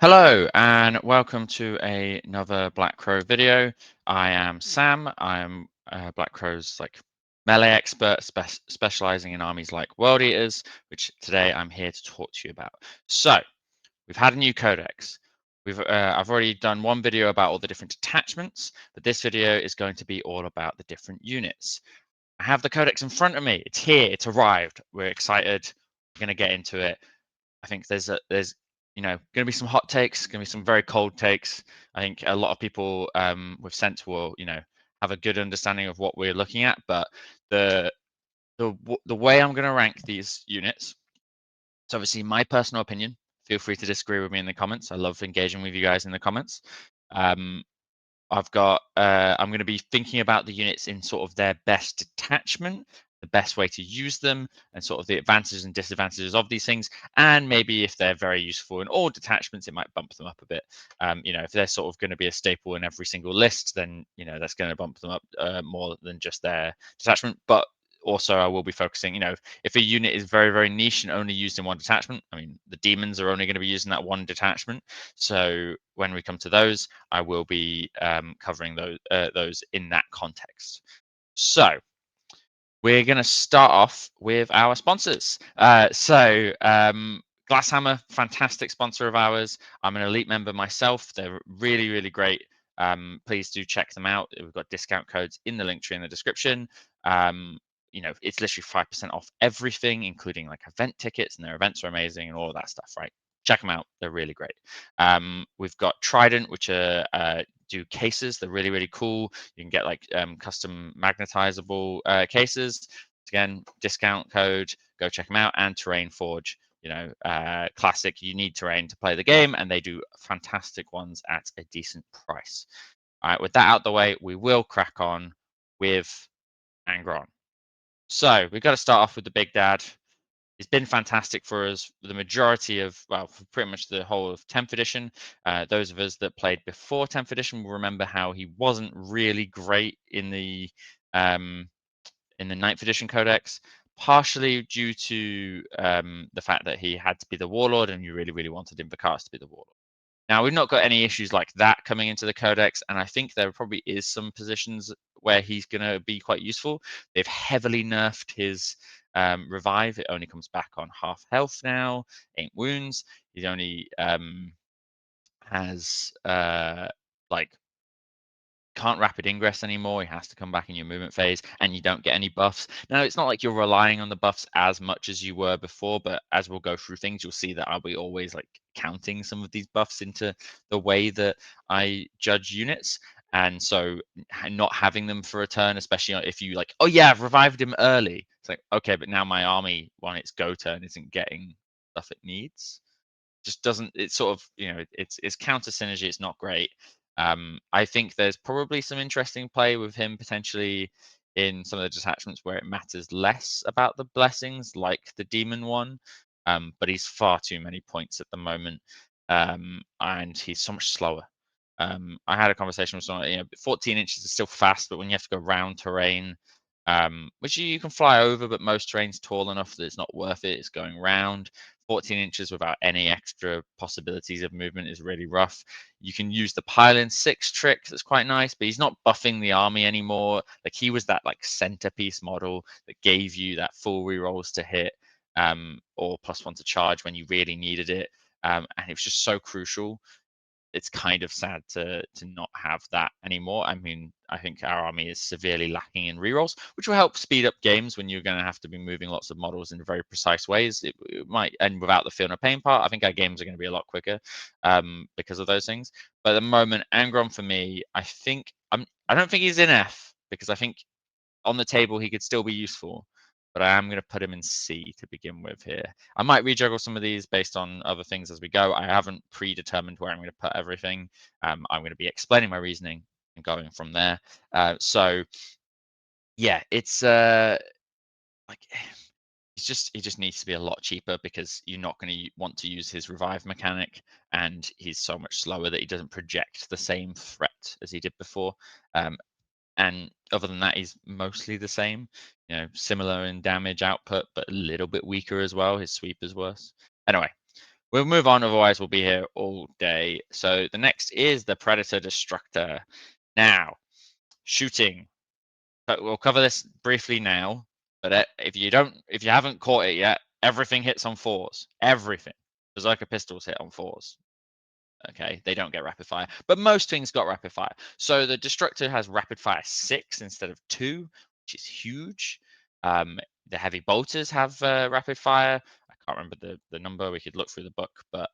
Hello and welcome to another Black Crow video. I am Sam. I am Black Crow's melee expert, specializing in armies like World Eaters, which today I'm here to talk to you about. So we've had a new codex. I've already done one video about all the different detachments, but this video is going to be all about the different units. I have the codex in front of me. It's here. It's arrived. We're excited. We're going to get into it. I think there's going to be some hot takes, going to be some very cold takes. I think a lot of people with sense will have a good understanding of what we're looking at. But the the way I'm going to rank these units, it's obviously my personal opinion. Feel free to disagree with me in the comments. I love engaging with you guys in the comments. Um, I'm going to be thinking about the units in sort of their best detachment, the best way to use them, and sort of the advantages and disadvantages of these things. And maybe if they're very useful in all detachments, it might bump them up a bit. If they're sort of going to be a staple in every single list, then that's going to bump them up more than just their detachment. But also, I will be focusing, if a unit is very, very niche and only used in one detachment, I mean, the demons are only going to be using that one detachment. So when we come to those, I will be covering those in that context. So we're going to start off with our sponsors. Glasshammer, fantastic sponsor of ours. I'm an elite member myself. They're really, really great. Please do check them out. We've got discount codes in the link tree in the description. It's literally 5% off everything, including like event tickets, and their events are amazing and all of that stuff, right? Check them out. They're really great. We've got Trident, which do cases. They're really, really cool. You can get custom magnetizable cases. Again, discount code. Go check them out. And Terrain Forge. Classic. You need terrain to play the game, and they do fantastic ones at a decent price. All right. With that out the way, we will crack on with Angron. So we've got to start off with the big dad. He's been fantastic for us for the majority of, well, for pretty much the whole of 10th edition. Those of us that played before 10th edition will remember how he wasn't really great in the 9th edition codex, partially due to the fact that he had to be the warlord, and you really, really wanted Invocatus to be the warlord. Now, we've not got any issues like that coming into the codex, and I think there probably is some positions where he's going to be quite useful. They've heavily nerfed his revive. It only comes back on half health now, 8 wounds. He only has can't rapid ingress anymore. He has to come back in your movement phase, and you don't get any buffs. Now, it's not like you're relying on the buffs as much as you were before, but as we'll go through things, you'll see that I'll be always counting some of these buffs into the way that I judge units. And so not having them for a turn, especially if you oh yeah, I've revived him early. It's like, okay, but now my army on its go turn isn't getting stuff it needs. Just doesn't, it's sort of, it's counter synergy. It's not great. I think there's probably some interesting play with him potentially in some of the detachments where it matters less about the blessings, like the demon one. But he's far too many points at the moment, and he's so much slower. I had a conversation with someone. 14 inches is still fast, but when you have to go round terrain, which you can fly over, but most terrain's tall enough that it's not worth it. It's going round. 14 inches without any extra possibilities of movement is really rough. You can use the pile-in 6 trick. That's quite nice, but he's not buffing the army anymore. He was that centerpiece model that gave you that full rerolls to hit, or +1 to charge when you really needed it. And it was just so crucial. It's kind of sad to not have that anymore. I mean, I think our army is severely lacking in rerolls, which will help speed up games when you're going to have to be moving lots of models in very precise ways. It might, and without the feel no pain part, I think our games are going to be a lot quicker because of those things. But at the moment, Angron for me, I don't think he's in F, because I think on the table he could still be useful, but I am going to put him in C to begin with here. I might rejuggle some of these based on other things as we go. I haven't predetermined where I'm going to put everything. I'm going to be explaining my reasoning and going from there. So yeah, it's he just needs to be a lot cheaper, because you're not going to want to use his revive mechanic, and he's so much slower that he doesn't project the same threat as he did before. And other than that, he's mostly the same, similar in damage output, but a little bit weaker as well. His sweep is worse. Anyway, We'll move on, otherwise we'll be here all day. So the next is the Predator Destructor. Now, shooting. But we'll cover this briefly now. But if you haven't caught it yet, everything hits on 4s. Everything. Berserker pistols hit on 4s. Okay, they don't get rapid fire, but most things got rapid fire. So the Destructor has rapid fire 6 instead of 2, which is huge. The heavy bolters have rapid fire. I can't remember the number. We could look through the book, but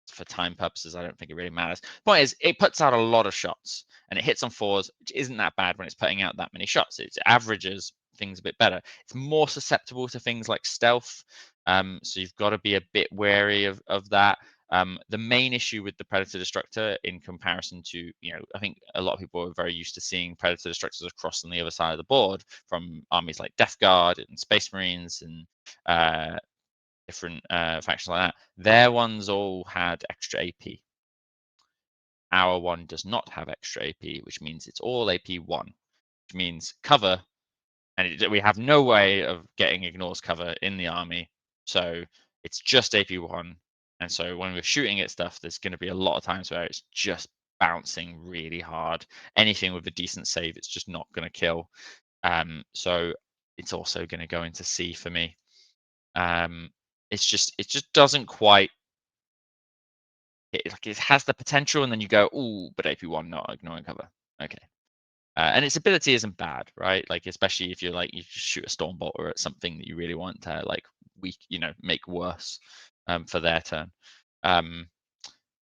for time purposes, I don't think it really matters. Point is, it puts out a lot of shots, and it hits on 4s, which isn't that bad when it's putting out that many shots. It averages things a bit better. It's more susceptible to things like stealth, so you've got to be a bit wary of that. The main issue with the Predator Destructor in comparison to, I think a lot of people are very used to seeing Predator Destructors across on the other side of the board from armies like Death Guard and Space Marines and different factions like that. Their ones all had extra AP. Our one does not have extra AP, which means it's all AP1, which means cover, and we have no way of getting ignores cover in the army. So it's just AP1. And so when we're shooting at stuff, there's going to be a lot of times where it's just bouncing really hard. Anything with a decent save, it's just not going to kill. So it's also going to go into C for me. It just doesn't quite. It has the potential, and then you go, oh, but AP1 not ignoring cover. Okay. And its ability isn't bad, right? Like, especially if you're like, you just shoot a Stormbolter at something that you really want to like make worse for their turn.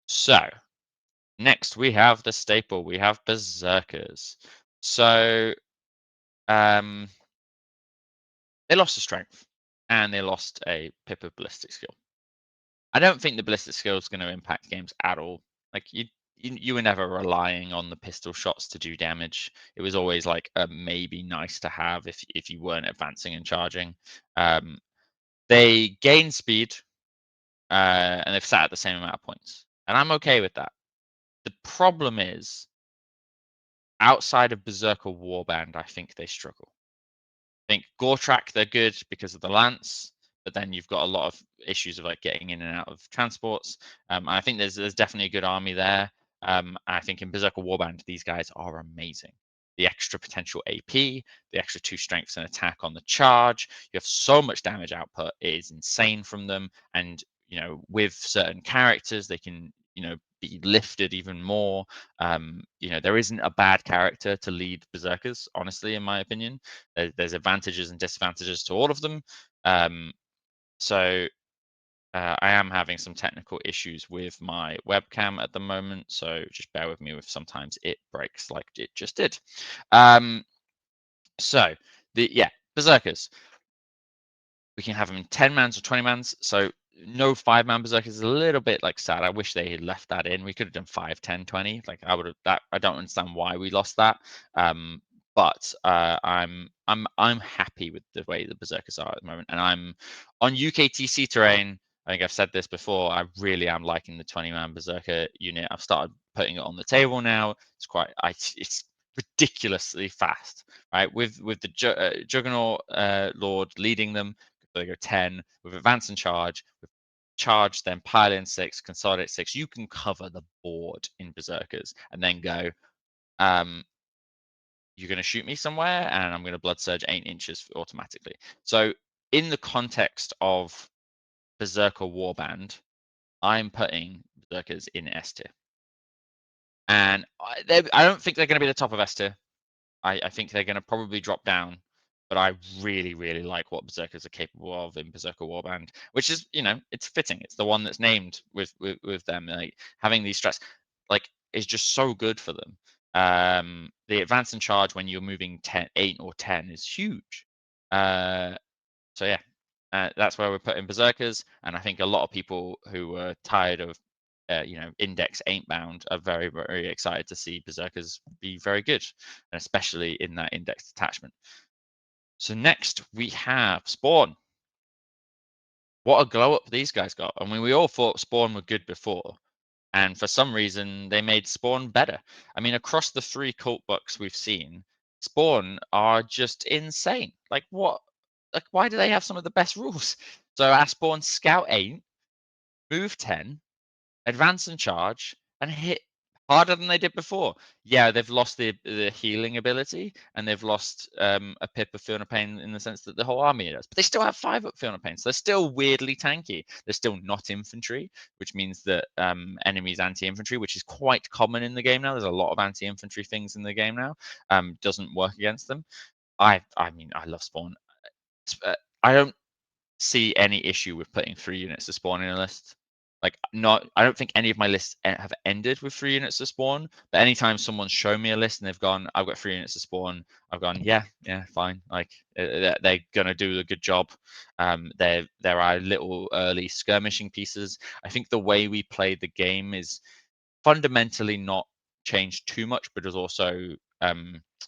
So next we have the staple. We have Berserkers. So they lost a strength and they lost a pip of ballistic skill. I don't think the ballistic skill is going to impact games at all. Like you were never relying on the pistol shots to do damage. It was always like a maybe nice to have if you weren't advancing and charging. They gain speed and they've sat at the same amount of points, and I'm okay with that. The problem is outside of Berserker Warband, I think they struggle. I think Goretrack, they're good because of the lance, but then you've got a lot of issues of like getting in and out of transports. I think there's definitely a good army there. I think in Berserker Warband, these guys are amazing. The extra potential AP, the extra 2 strengths and attack on the charge. You have so much damage output. It is insane from them. And, with certain characters, they can, be lifted even more. There isn't a bad character to lead Berserkers, honestly, in my opinion. There's advantages and disadvantages to all of them. So I am having some technical issues with my webcam at the moment, so just bear with me if sometimes it breaks like it just did. So Berserkers. We can have them in 10 mans or 20 mans. So no 5-man Berserkers is a little bit like sad. I wish they had left that in. We could have done 5, 10, 20. Like I would have that. I don't understand why we lost that. But I'm happy with the way the Berserkers are at the moment, and I'm on UKTC terrain. I think I've said this before. I really am liking the 20-man Berserker unit. I've started putting it on the table now. It's ridiculously fast, right? With the Juggernaut Lord leading them, they go 10 with advance and charge. With charge, then pile in 6, consolidate 6. You can cover the board in Berserkers, and then go. You're going to shoot me somewhere, and I'm going to blood surge 8 inches automatically. So, in the context of Berserker Warband, I'm putting Berserkers in S tier, and I don't think they're going to be the top of S tier. I think they're going to probably drop down, but I really, really like what Berserkers are capable of in Berserker Warband, which is, it's fitting. It's the one that's named with them. Like having these strats, like, is just so good for them. The advance and charge when you're moving 8 or 10 is huge. So yeah, that's where we're putting Berserkers, and I think a lot of people who are tired of Index Eightbound are very, very excited to see Berserkers be very good, and especially in that Index detachment. So next we have Spawn. What a glow up these guys got. I mean, we all thought Spawn were good before, and for some reason they made Spawn better. I mean, across the 3 cult books we've seen, Spawn are just insane. Like what? Like why do they have some of the best rules? So our Spawn Scout 8 move 10, advance and charge, and hit harder than they did before. Yeah, they've lost the healing ability, and they've lost a pip of Feel No Pain in the sense that the whole army does. But they still have 5 up Feel No Pain, so they're still weirdly tanky. They're still not infantry, which means that enemies anti-infantry, which is quite common in the game now. There's a lot of anti-infantry things in the game now. Doesn't work against them. I mean, I love Spawn. I don't see any issue with putting 3 units to spawn in a list. Like, I don't think any of my lists have ended with 3 units to spawn. But anytime someone's shown me a list and they've gone, I've got 3 units to spawn, I've gone, yeah, fine. Like, they're gonna do a good job. There are little early skirmishing pieces. I think the way we played the game is fundamentally not changed too much, but has also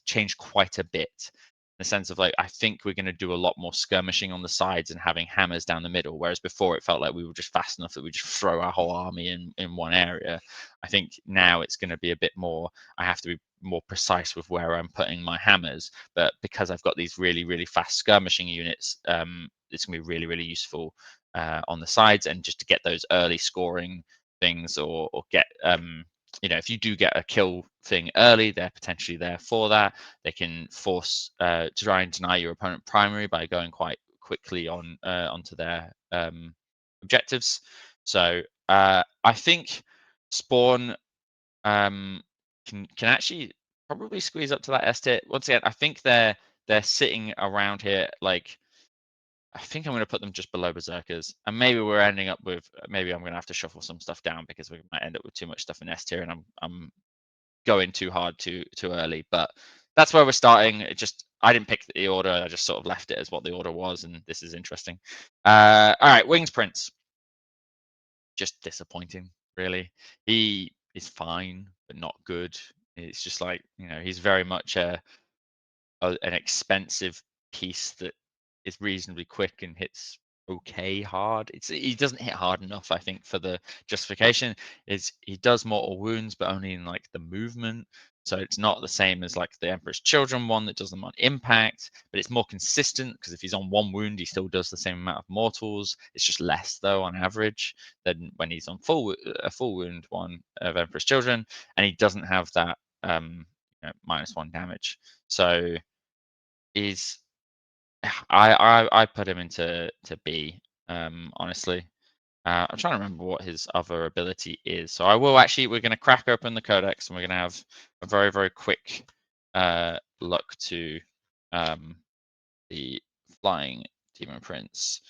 changed quite a bit. In the sense of, like, I think we're going to do a lot more skirmishing on the sides and having hammers down the middle, whereas before it felt like we were just fast enough that we just throw our whole army in one area. I think now it's going to be a bit more. I have to be more precise with where I'm putting my hammers, but because I've got these really fast skirmishing units, it's going to be really useful on the sides, and just to get those early scoring things, or get if you do get a kill thing early, they're potentially there for that. They can force to try and deny your opponent primary by going quite quickly onto their objectives. So I think Spawn can actually probably squeeze up to that S tier. Once again, I think they're sitting around here. Like, I think I'm going to put them just below Berserkers, and maybe we're ending up with, maybe I'm going to have to shuffle some stuff down because we might end up with too much stuff in S tier, and I'm going too hard too early. But that's where we're starting. I didn't pick the order. I just sort of left it as what the order was, and this is interesting. All right, Wings Prince, just disappointing, really. He is fine, but not good. It's just like, he's very much an expensive piece that is reasonably quick and hits okay hard. He doesn't hit hard enough, I think, for the justification. Is he does mortal wounds, but only in like the movement. So it's not the same as like the Emperor's Children one that does them on impact, but it's more consistent because if he's on 1 wound, he still does the same amount of mortals. It's just less though on average than when he's on a full wound one of Emperor's Children, and he doesn't have that -1 damage. So is I put him into B, honestly. I'm trying to remember what his other ability is. So we're going to crack open the codex, and we're going to have a very quick look to the flying Demon Prince.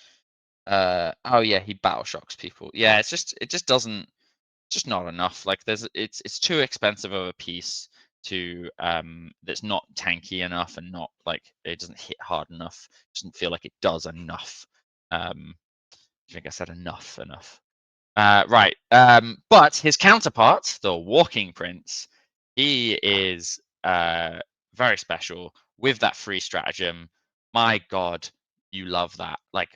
Oh yeah, he battle shocks people. Yeah, it just doesn't, just not enough. Like, it's too expensive of a piece to that's not tanky enough, and not like, it doesn't hit hard enough. Doesn't feel like it does enough. I think I said enough. Right. But his counterpart, the Walking Prince, he is very special with that free stratagem. My God, you love that. Like,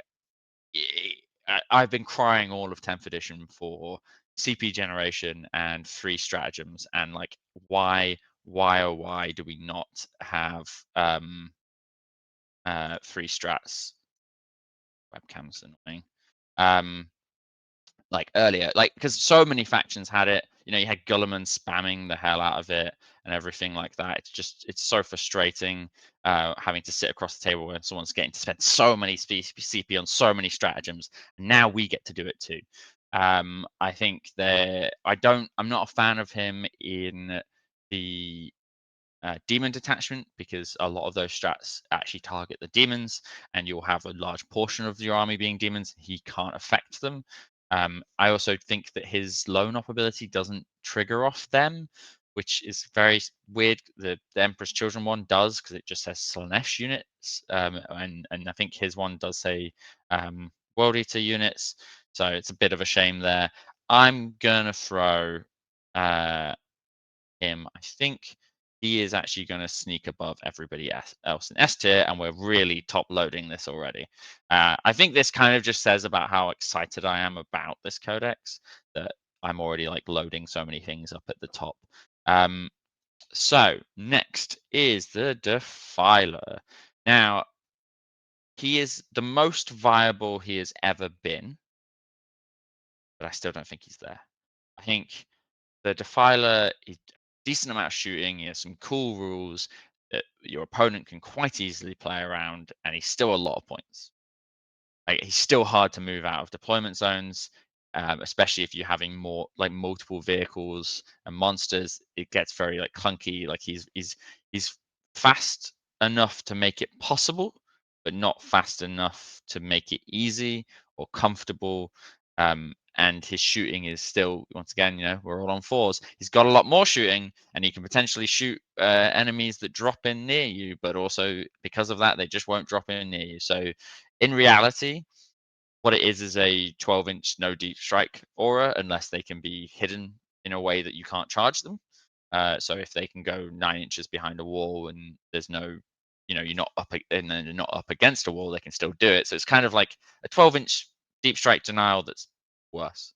I've been crying all of 10th edition for CP generation and free stratagems, and like, why do we not have free strats? Webcam's annoying. Like earlier, like, because so many factions had it. You had Gulliman spamming the hell out of it and everything like that. It's so frustrating having to sit across the table when someone's getting to spend so many CP on so many stratagems. Now we get to do it too. I think I'm not a fan of him in the demon detachment, because a lot of those strats actually target the demons, and you'll have a large portion of your army being demons. He can't affect them. I also think that his lone op ability doesn't trigger off them, which is very weird. The Emperor's Children one does, because it just says Slanesh units, and I think his one does say World Eater units. So it's a bit of a shame there. I'm gonna throw him. I think he is actually going to sneak above everybody else in S tier, and we're really top loading this already. I think this kind of just says about how excited I am about this codex, that I'm already like loading so many things up at the top. So next is the Defiler. Now, he is the most viable he has ever been, but I still don't think he's there. I think the Defiler is decent amount of shooting. He has some cool rules that your opponent can quite easily play around, and he's still a lot of points. Like, he's still hard to move out of deployment zones, especially if you're having more like multiple vehicles and monsters. It gets very like clunky. Like he's fast enough to make it possible, but not fast enough to make it easy or comfortable. And his shooting is still, once again, we're all on fours. He's got a lot more shooting, and he can potentially shoot enemies that drop in near you, but also because of that, they just won't drop in near you. So in reality, what it is a 12-inch no deep strike aura, unless they can be hidden in a way that you can't charge them. So if they can go 9 inches behind a wall and there's no, you're not up and then you're not up against a wall, they can still do it. So it's kind of like a 12-inch deep strike denial that's worse.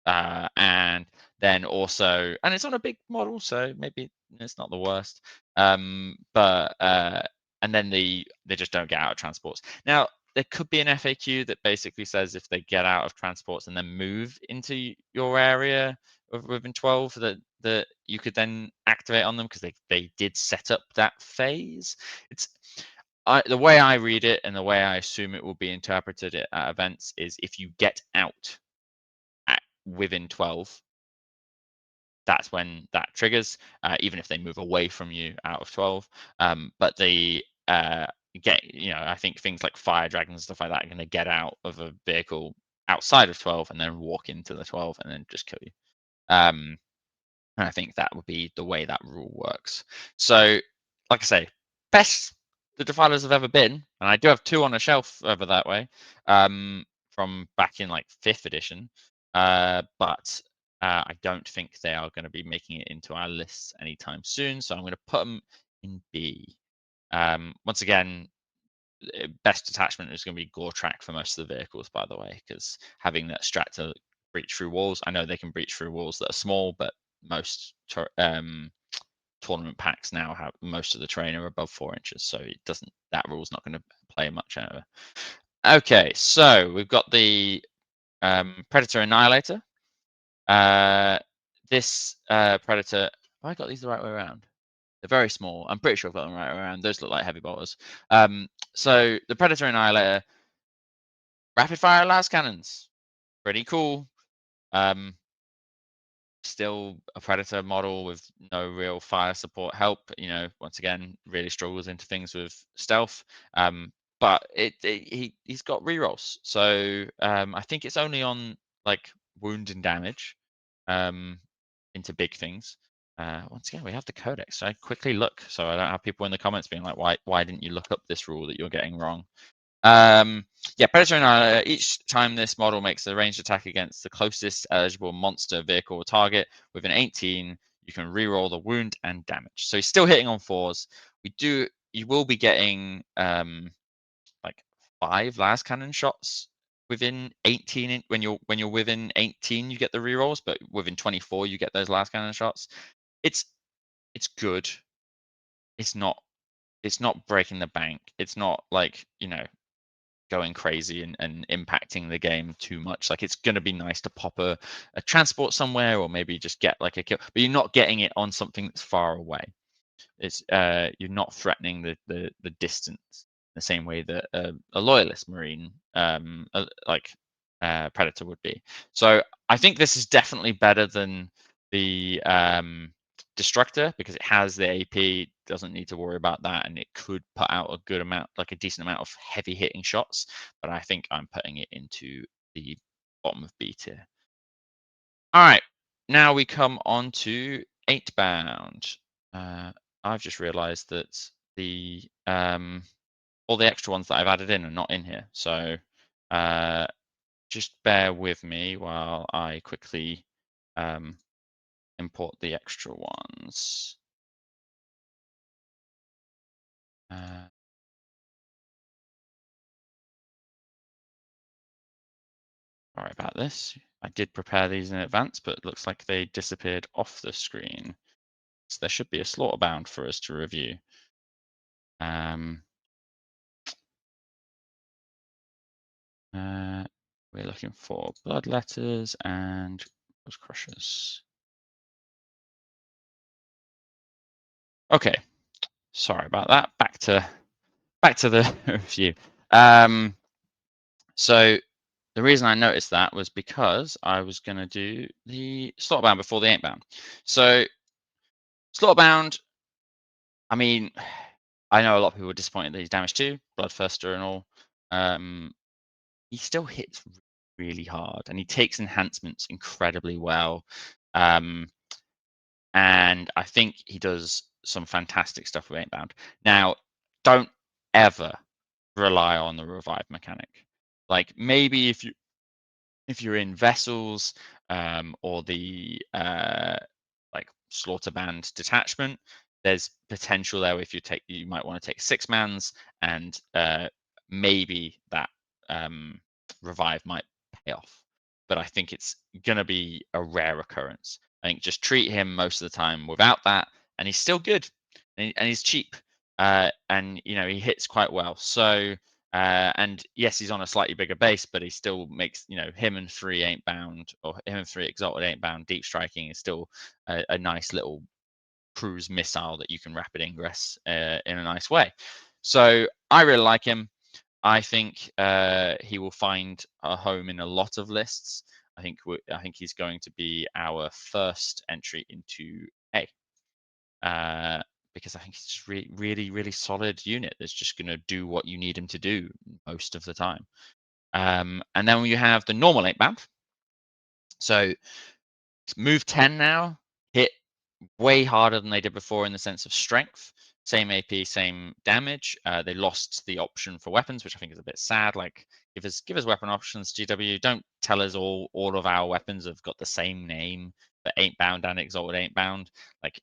And then also, and it's on a big model, so maybe it's not the worst. But and then they just don't get out of transports. Now there could be an FAQ that basically says if they get out of transports and then move into your area within 12, that you could then activate on them because they did set up that phase. It's the way I read it and the way I assume it will be interpreted at events is if you get out within 12, that's when that triggers, even if they move away from you out of 12. But they I think things like fire dragons and stuff like that are going to get out of a vehicle outside of 12 and then walk into the 12 and then just kill you. And I think that would be the way that rule works. So, like I say, best the Defilers have ever been, and I do have two on a shelf over that way, from back in like 5th edition. But I don't think they are going to be making it into our lists anytime soon. So I'm going to put them in B. Once again, best attachment is going to be Gore Track for most of the vehicles, by the way, because having that strat to breach through walls. I know they can breach through walls that are small, but most tournament packs now have most of the terrain are above 4 inches, so that rule's not going to play much over. Okay, so we've got the Predator Annihilator. This Predator, have I got these the right way around? They're very small. I'm pretty sure I've got them right around. Those look like heavy bolters. So the Predator Annihilator, rapid fire las cannons, pretty cool. Still a Predator model with no real fire support help. Once again, really struggles into things with stealth. But he's got rerolls. So I think it's only on like wound and damage into big things. Once again, we have the codex. So I quickly look, so I don't have people in the comments being like, why didn't you look up this rule that you're getting wrong? Yeah, Predator Annihilator, each time this model makes a ranged attack against the closest eligible monster, vehicle, or target with an 18, you can reroll the wound and damage. So he's still hitting on 4s. You will be getting like 5 las cannon shots within 18 when you're within 18 you get the rerolls, but within 24 you get those las cannon shots. It's good. It's not breaking the bank. It's not like, going crazy and impacting the game too much. Like, it's going to be nice to pop a transport somewhere, or maybe just get like a kill, but you're not getting it on something that's far away. It's you're not threatening the distance the same way that a loyalist marine Predator would be. So I think this is definitely better than the Destructor, because it has the AP, doesn't need to worry about that, and it could put out a good amount, like a decent amount of heavy hitting shots. But I think I'm putting it into the bottom of B tier. All right, now we come on to Eightbound. I've just realised that the all the extra ones that I've added in are not in here, so just bear with me while I quickly import the extra ones. Sorry about this. I did prepare these in advance, but it looks like they disappeared off the screen. So there should be a Slaughterbound for us to review. We're looking for Bloodletters and Blood Crushers. Okay, sorry about that. Back to the review. So the reason I noticed that was because I was going to do the Slaughterbound before the Eightbound. So Slaughterbound, I mean, I know a lot of people were disappointed that he's damage 2, Bloodthirster and all. He still hits really hard, and he takes enhancements incredibly well. And I think he does some fantastic stuff with Eightbound. Now, don't ever rely on the revive mechanic. Like maybe if you're in vessels or the like slaughter band detachment, there's potential there. If you might want to take 6-mans, and maybe that revive might pay off. But I think it's gonna be a rare occurrence. I think just treat him most of the time without that, and he's still good, and he's cheap, and he hits quite well. So and yes, he's on a slightly bigger base, but he still makes, him and 3 Eightbound, or him and 3 Exalted Eightbound deep striking is still a nice little cruise missile that you can rapid ingress in a nice way. So I really like him. I think he will find a home in a lot of lists. I think he's going to be our first entry into A. Because I think he's just really, really solid unit that's just going to do what you need him to do most of the time. And then you have the normal 8-bound. So move 10 now, hit way harder than they did before in the sense of strength. Same AP, same damage. They lost the option for weapons, which I think is a bit sad. Like, give us weapon options, GW. Don't tell us all of our weapons have got the same name for 8-bound and Exalted 8-bound. Like,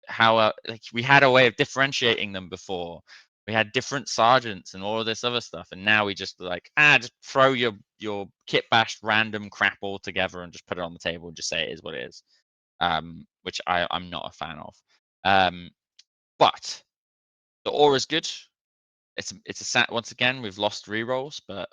how like we had a way of differentiating them before. We had different sergeants and all of this other stuff, and now we just just throw your kit bashed random crap all together and just put it on the table and just say it is what it is, which I'm not a fan of. But the aura is good. It's a sat once again. We've lost rerolls, but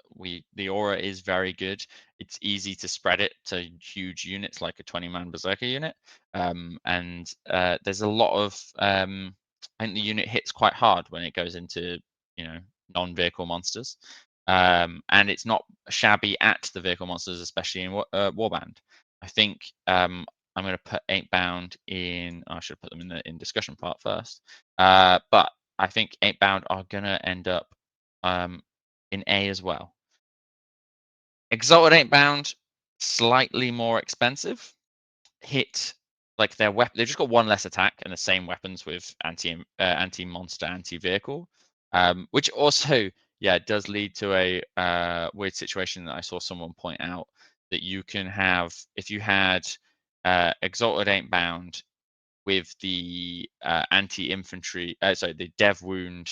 the aura is very good. It's easy to spread it to huge units like a 20-man Berserker unit, and there's a lot of I think the unit hits quite hard when it goes into non-vehicle monsters, and it's not shabby at the vehicle monsters, especially in Warband. I think I'm going to put 8-bound in. I should put them in the discussion part first, but I think 8-bound are going to end up in A as well. Exalted 8-bound, slightly more expensive. Hit like their weapon. They've just got one less attack and the same weapons with anti-monster, anti-vehicle, which also does lead to a weird situation that I saw someone point out, that you can have if you had Exalted 8-bound with the anti-infantry, the dev wound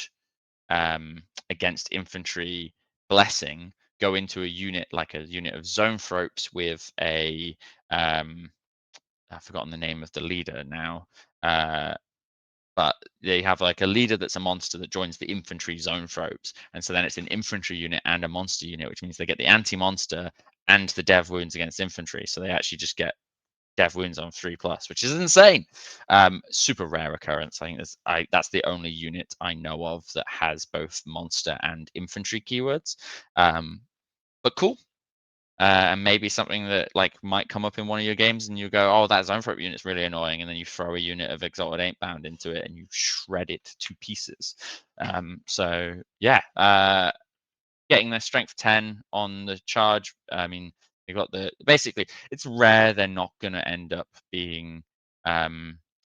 against infantry blessing, go into a unit like a unit of Zoanthropes with a I've forgotten the name of the leader now, but they have like a leader that's a monster that joins the infantry Zoanthropes, and so then it's an infantry unit and a monster unit, which means they get the anti-monster and the dev wounds against infantry, so they actually just get dev wounds on 3+, which is insane. Super rare occurrence. I think that's the only unit I know of that has both monster and infantry keywords. But cool. And maybe something that might come up in one of your games, and you go, "Oh, that Zoanthrope unit's really annoying," and then you throw a unit of Exalted 8-bound into it, and you shred it to pieces. So yeah, getting their strength 10 on the charge. I mean, they got basically, it's rare they're not going to end up being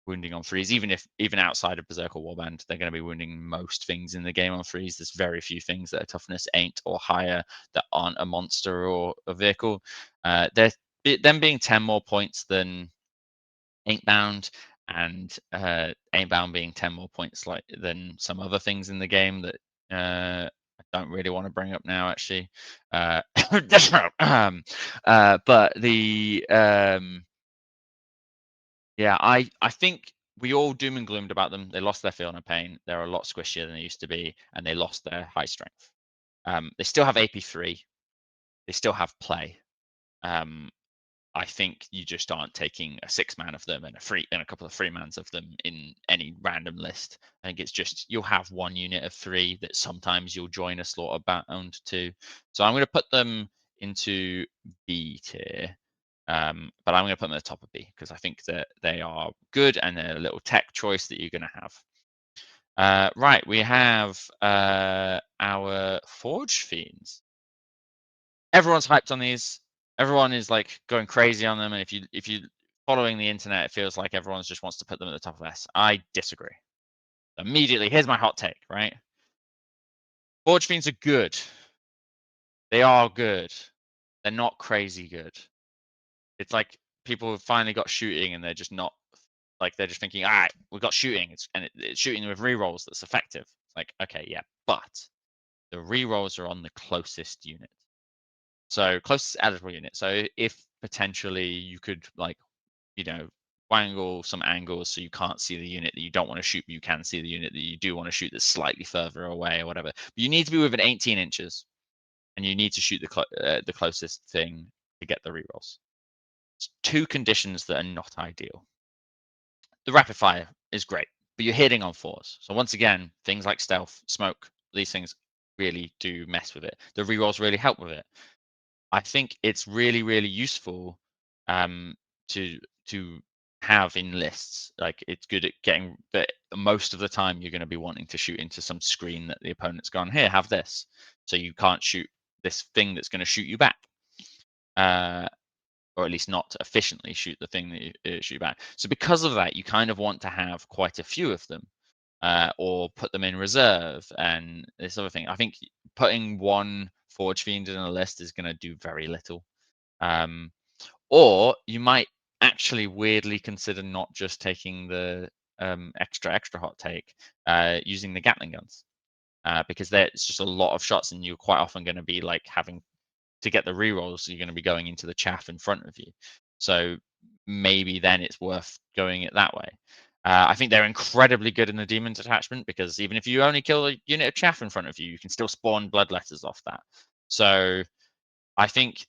wounding on 3s, even outside of Berserker Warband, they're going to be wounding most things in the game on 3s. There's very few things that are toughness 8 or higher that aren't a monster or a vehicle. Them being 10 more points than 8-bound, and 8-bound being 10 more points than some other things in the game that I don't really want to bring up now, actually. But I think we all doom and gloomed about them. They lost their feel and pain. They're a lot squishier than they used to be, and they lost their high strength. They still have AP3, they still have play. I think you just aren't taking a 6-man of them and a couple of 3-mans of them in any random list. I think it's just you'll have one unit of 3 that sometimes you'll join a Slaughterbound to. So I'm going to put them into B tier, but I'm going to put them at the top of B because I think that they are good and they're a little tech choice that you're going to have. Right, we have our Forgefiends. Everyone's hyped on these. Everyone is like going crazy on them, and if you following the internet, it feels like everyone just wants to put them at the top of S. I disagree. Immediately, here's my hot take. Right, Forge Fiends are good. They are good. They're not crazy good. It's like people have finally got shooting, and they're just not like they're just thinking, all right, we've got shooting, it's shooting with rerolls that's effective. It's like, okay, yeah, but the rerolls are on the closest unit. So closest eligible unit. So if potentially you could like, wangle some angles so you can't see the unit that you don't want to shoot, but you can see the unit that you do want to shoot that's slightly further away or whatever. But you need to be within 18 inches, and you need to shoot the closest thing to get the rerolls. It's 2 conditions that are not ideal. The rapid fire is great, but you're hitting on 4s. So once again, things like stealth, smoke, these things really do mess with it. The rerolls really help with it. I think it's really, really useful to have in lists. Like it's good at getting, but most of the time you're going to be wanting to shoot into some screen that the opponent's gone, here, have this. So you can't shoot this thing that's going to shoot you back. Or at least not efficiently shoot the thing that you shoot back. So because of that, you kind of want to have quite a few of them. Or put them in reserve and this other thing. I think putting one Forgefiend in a list is going to do very little. Or you might actually weirdly consider not just taking the extra hot take, using the Gatling guns, because there's just a lot of shots, and you're quite often going to be like having to get the rerolls. You're going to be going into the chaff in front of you, so maybe then it's worth going it that way. I think they're incredibly good in the demon detachment because even if you only kill a unit of chaff in front of you, you can still spawn bloodletters off that. So I think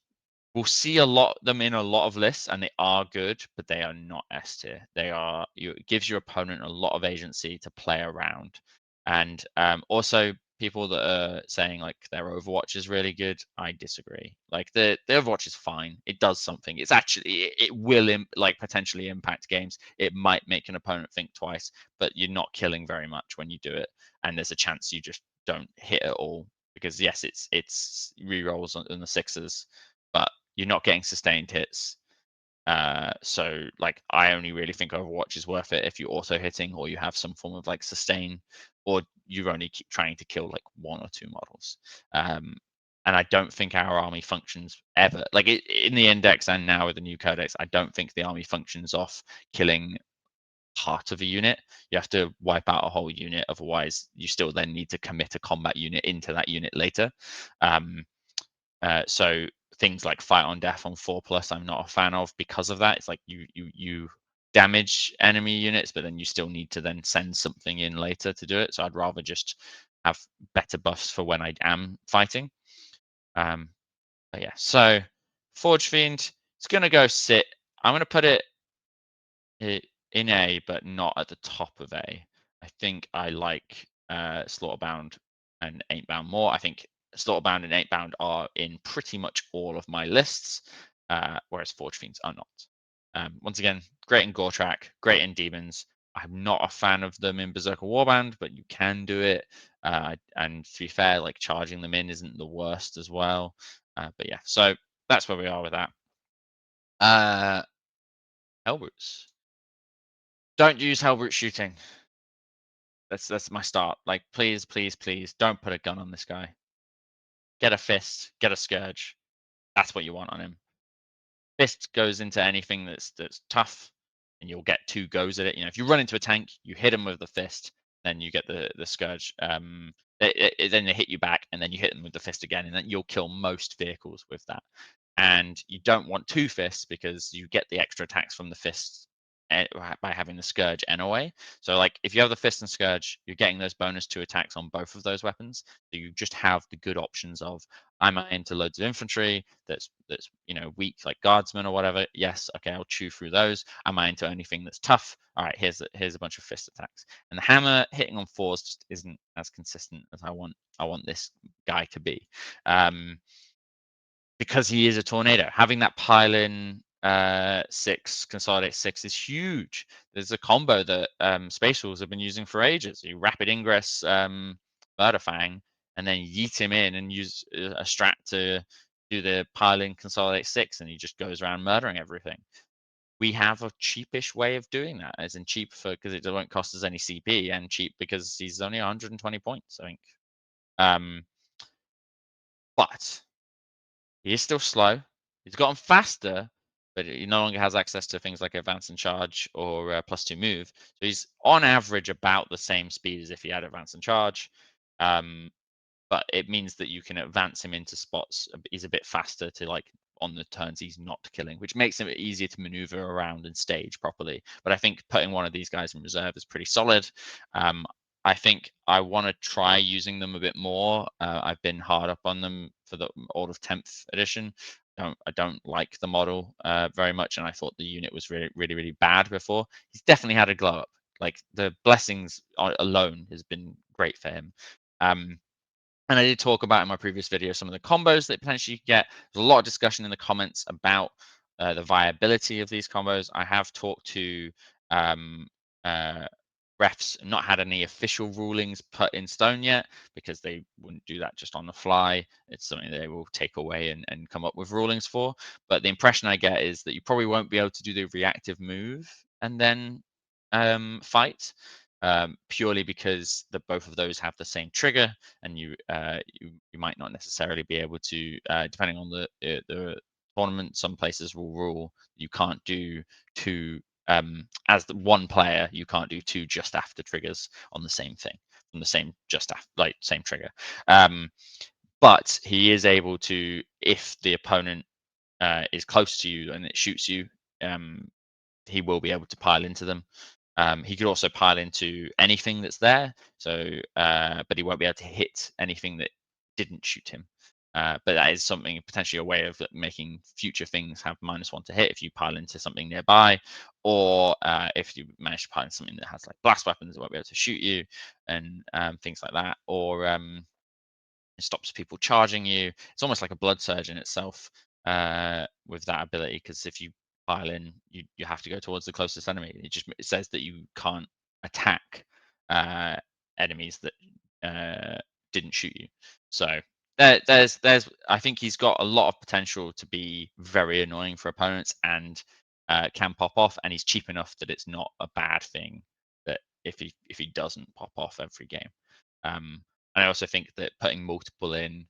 we'll see a lot of them in a lot of lists, and they are good, but they are not S tier. It gives your opponent a lot of agency to play around, and also people that are saying like their Overwatch is really good, I disagree. Like the Overwatch is fine. It does something. It's actually it will potentially impact games. It might make an opponent think twice, but you're not killing very much when you do it, and there's a chance you just don't hit at all because yes, it's rerolls on the 6s, but you're not getting sustained hits. So like I only really think Overwatch is worth it if you're auto hitting or you have some form of like sustain, or you're only trying to kill like 1 or 2 models. And I don't think our army functions ever like in the index, and now with the new codex, I don't think the army functions off killing part of a unit. You have to wipe out a whole unit, otherwise you still then need to commit a combat unit into that unit later. So things like fight on death on 4+, I'm not a fan of because of that. It's like you damage enemy units, but then you still need to then send something in later to do it. So I'd rather just have better buffs for when I am fighting. But yeah, so Forgefiend, it's gonna go sit. I'm gonna put it in A, but not at the top of A. I think I like Slaughterbound and Eightbound more. I think Slaughterbound and Eightbound are in pretty much all of my lists, whereas Forgefiends are not. Once again, great in Goretrack, great in Demons. I'm not a fan of them in Berserker Warband, but you can do it. And to be fair, like charging them in isn't the worst as well. But yeah, so that's where we are with that. Helbrutes. Don't use Helbrute shooting. That's my start. Like, please, please, please, don't put a gun on this guy. Get a fist, get a scourge. That's what you want on him. Fist goes into anything that's tough, and you'll get 2 goes at it. If you run into a tank, you hit him with the fist, then you get the scourge. Then they hit you back, and then you hit them with the fist again, and then you'll kill most vehicles with that. And you don't want 2 fists because you get the extra attacks from the fists by having the Scourge anyway. So like if you have the Fist and Scourge, you're getting those bonus 2 attacks on both of those weapons. So you just have the good options of am I into loads of infantry that's weak like guardsmen or whatever. Yes, okay, I'll chew through those. Am I into anything that's tough? All right, here's a bunch of fist attacks. And the hammer hitting on 4s just isn't as consistent as I want this guy to be. Because he is a tornado. Having that pile in 6, consolidate 6 is huge. There's a combo that Space Wolves have been using for ages. You rapid ingress Murderfang and then yeet him in and use a strat to do the pile in consolidate 6, and he just goes around murdering everything. We have a cheapish way of doing that, as in cheap because it won't cost us any CP, and cheap because he's only 120 points, I think. But he is still slow. He's gotten faster, but he no longer has access to things like advance and charge or +2 move. So he's on average about the same speed as if he had advance and charge. But it means that you can advance him into spots. He's a bit faster to like on the turns he's not killing, which makes him easier to maneuver around and stage properly. But I think putting one of these guys in reserve is pretty solid. I think I want to try using them a bit more. I've been hard up on them for the all of 10th edition. I don't like the model very much, and I thought the unit was really bad before. He's definitely had a glow up. Like the blessings alone has been great for him. And I did talk about in my previous video some of the combos that potentially you could get. There's a lot of discussion in the comments about the viability of these combos. I have talked to um, uh, refs, not had any official rulings put in stone yet because they wouldn't do that just on the fly. It's something they will take away and come up with rulings for. But the impression I get is that you probably won't be able to do the reactive move and then fight. Purely because both of those have the same trigger, and you might not necessarily be able to, depending on the tournament. Some places will rule you can't do two as the one player. You can't do two just after triggers on the same thing from the same just after same trigger. But he is able to if the opponent is close to you and it shoots you. He will be able to pile into them. He could also pile into anything that's there, so but he won't be able to hit anything that didn't shoot him. But that is something potentially a way of making future things have -1 to hit if you pile into something nearby, or if you manage to pile into something that has like blast weapons that won't be able to shoot you and things like that, or it stops people charging you. It's almost like a blood surge in itself with that ability, because if you pile in, you have to go towards the closest enemy. It says that you can't attack enemies that didn't shoot you. So there's I think he's got a lot of potential to be very annoying for opponents and can pop off, and he's cheap enough that it's not a bad thing that if he doesn't pop off every game. And I also think that putting multiple in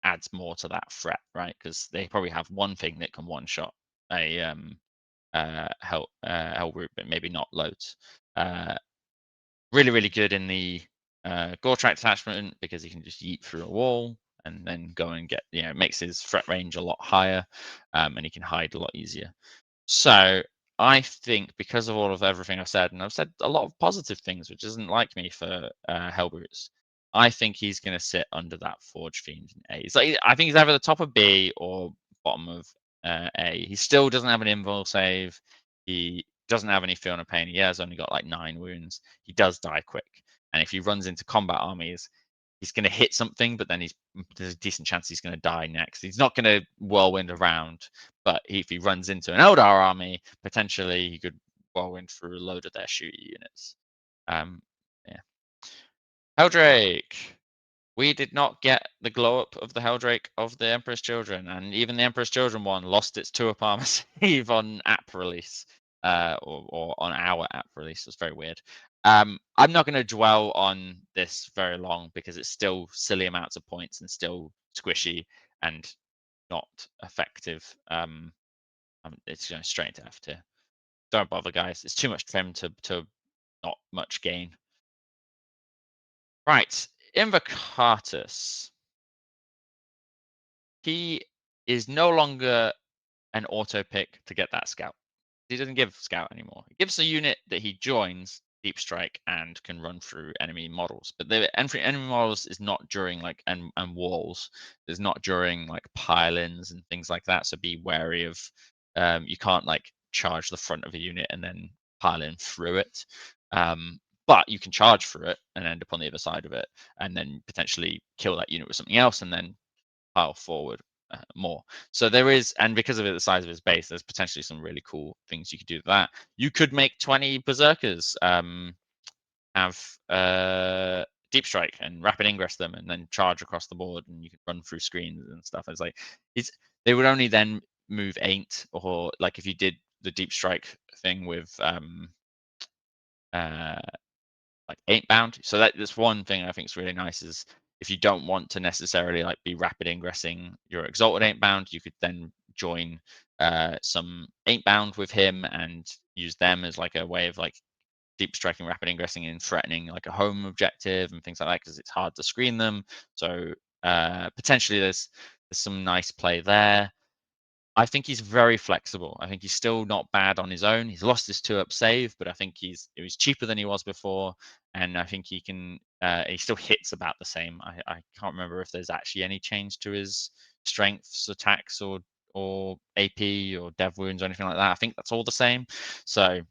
adds more to that threat, right? Because they probably have one thing that can one shot a Helbrute, but maybe not loads. Really good in the Gore attachment because he can just yeet through a wall and then go and get, it makes his threat range a lot higher, and he can hide a lot easier. So I think because of all of everything I've said, and I've said a lot of positive things, which isn't like me for Helbrutes, I think he's going to sit under that Forgefiend in A. It's like, I think he's either the top of B or bottom of A. He still doesn't have an invul save. He doesn't have any feel no pain. He has only got like 9 wounds. He does die quick. And if he runs into combat armies, he's going to hit something, but then there's a decent chance he's going to die next. He's not going to whirlwind around, but if he runs into an Eldar army, potentially he could whirlwind through a load of their shooter units. Yeah. Heldrake. We did not get the glow up of the Heldrake of the Emperor's Children, and even the Emperor's Children one lost its 2-up armor save on app release, or on our app release. It's very weird. I'm not going to dwell on this very long because it's still silly amounts of points and still squishy and not effective. It's going straight into F tier. Don't bother, guys. It's too much trim to not much gain. Right, Invocatus. He is no longer an auto pick to get that scout. He doesn't give Scout anymore. He gives a unit that he joins Deep Strike and can run through enemy models. But the enemy models is not during like and walls. It's not during like pile-ins and things like that. So be wary of you can't like charge the front of a unit and then pile in through it. But you can charge through it and end up on the other side of it, and then potentially kill that unit with something else, and then pile forward more. So there is, and because of it, the size of his base, there's potentially some really cool things you could do with that. You could make 20 Berserkers have deep strike and rapid ingress them, and then charge across the board, and you could run through screens and stuff. It's like they would only then move 8, or like if you did the deep strike thing with uh like 8-bound. So that's one thing I think is really nice is if you don't want to necessarily like be rapid ingressing your Exalted 8-bound, you could then join some 8-bound with him and use them as like a way of like deep striking, rapid ingressing, and threatening like a home objective and things like that because it's hard to screen them. So potentially there's some nice play there. I think he's very flexible. I think he's still not bad on his own. He's lost his 2-up save, but I think he's cheaper than he was before, and I think he can. He still hits about the same. I can't remember if there's actually any change to his strengths, attacks, or AP or dev wounds or anything like that. I think that's all the same. So,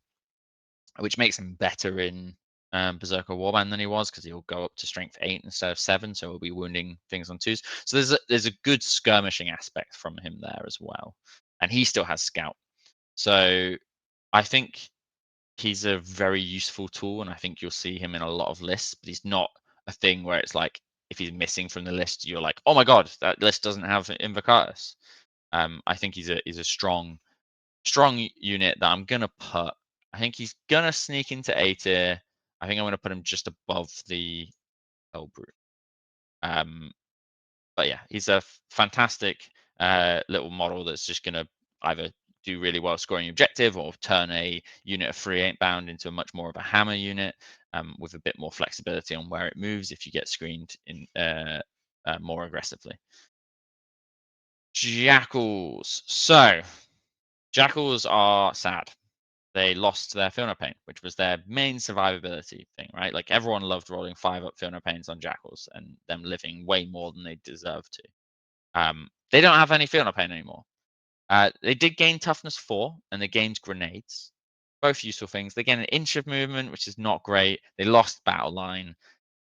which makes him better in Berserker Warband than he was because he'll go up to strength 8 instead of 7, so he'll be wounding things on 2s. So there's a good skirmishing aspect from him there as well, and he still has Scout. So I think he's a very useful tool, and I think you'll see him in a lot of lists. But he's not a thing where it's like if he's missing from the list, you're like, oh my god, that list doesn't have Invocatus. I think he's a strong unit that I'm gonna put. I think he's gonna sneak into A tier. I think I'm gonna put him just above the Helbrute. Um, but yeah, he's a fantastic little model that's just gonna either do really well scoring objective or turn a unit of 3-8-bound into much more of a hammer unit with a bit more flexibility on where it moves if you get screened in more aggressively. Jakhals. So Jakhals are sad. They lost their Feel No Pain, which was their main survivability thing, right? Like everyone loved rolling 5-up Feel No Pains on Jakhals and them living way more than they deserve to. They don't have any Feel No Pain anymore. They did gain Toughness 4 and they gained Grenades. Both useful things. They gain an inch of movement, which is not great. They lost Battle Line.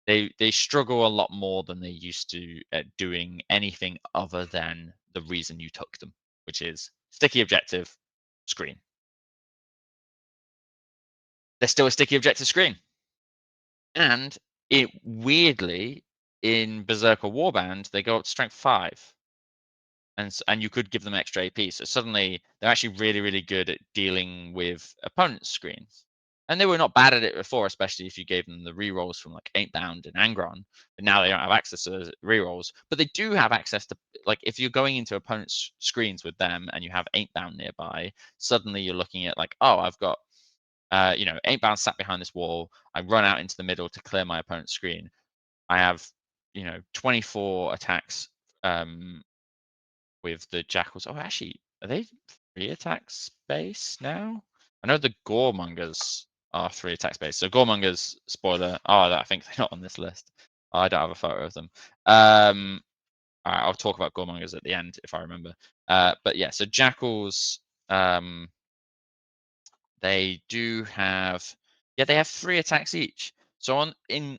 They struggle a lot more than they used to at doing anything other than the reason you took them, which is sticky objective, screen. They're still a sticky objective screen. And it weirdly in Berserker Warband, they go up to strength 5. And you could give them extra AP. So suddenly they're actually really, really good at dealing with opponents' screens. And they were not bad at it before, especially if you gave them the rerolls from like 8-bound and Angron. But now they don't have access to those rerolls. But they do have access to, like, if you're going into opponents' screens with them and you have 8-bound nearby, suddenly you're looking at like, oh, I've got 8-bound sat behind this wall. I run out into the middle to clear my opponent's screen. I have 24 attacks with the Jakhals. Oh, actually, are they 3 attack space now? I know the Goremongers are 3 attack space. So Goremongers, spoiler. Oh, I think they're not on this list. I don't have a photo of them. All right, I'll talk about Goremongers at the end if I remember. But yeah, so Jakhals, they do have, they have 3 attacks each. So in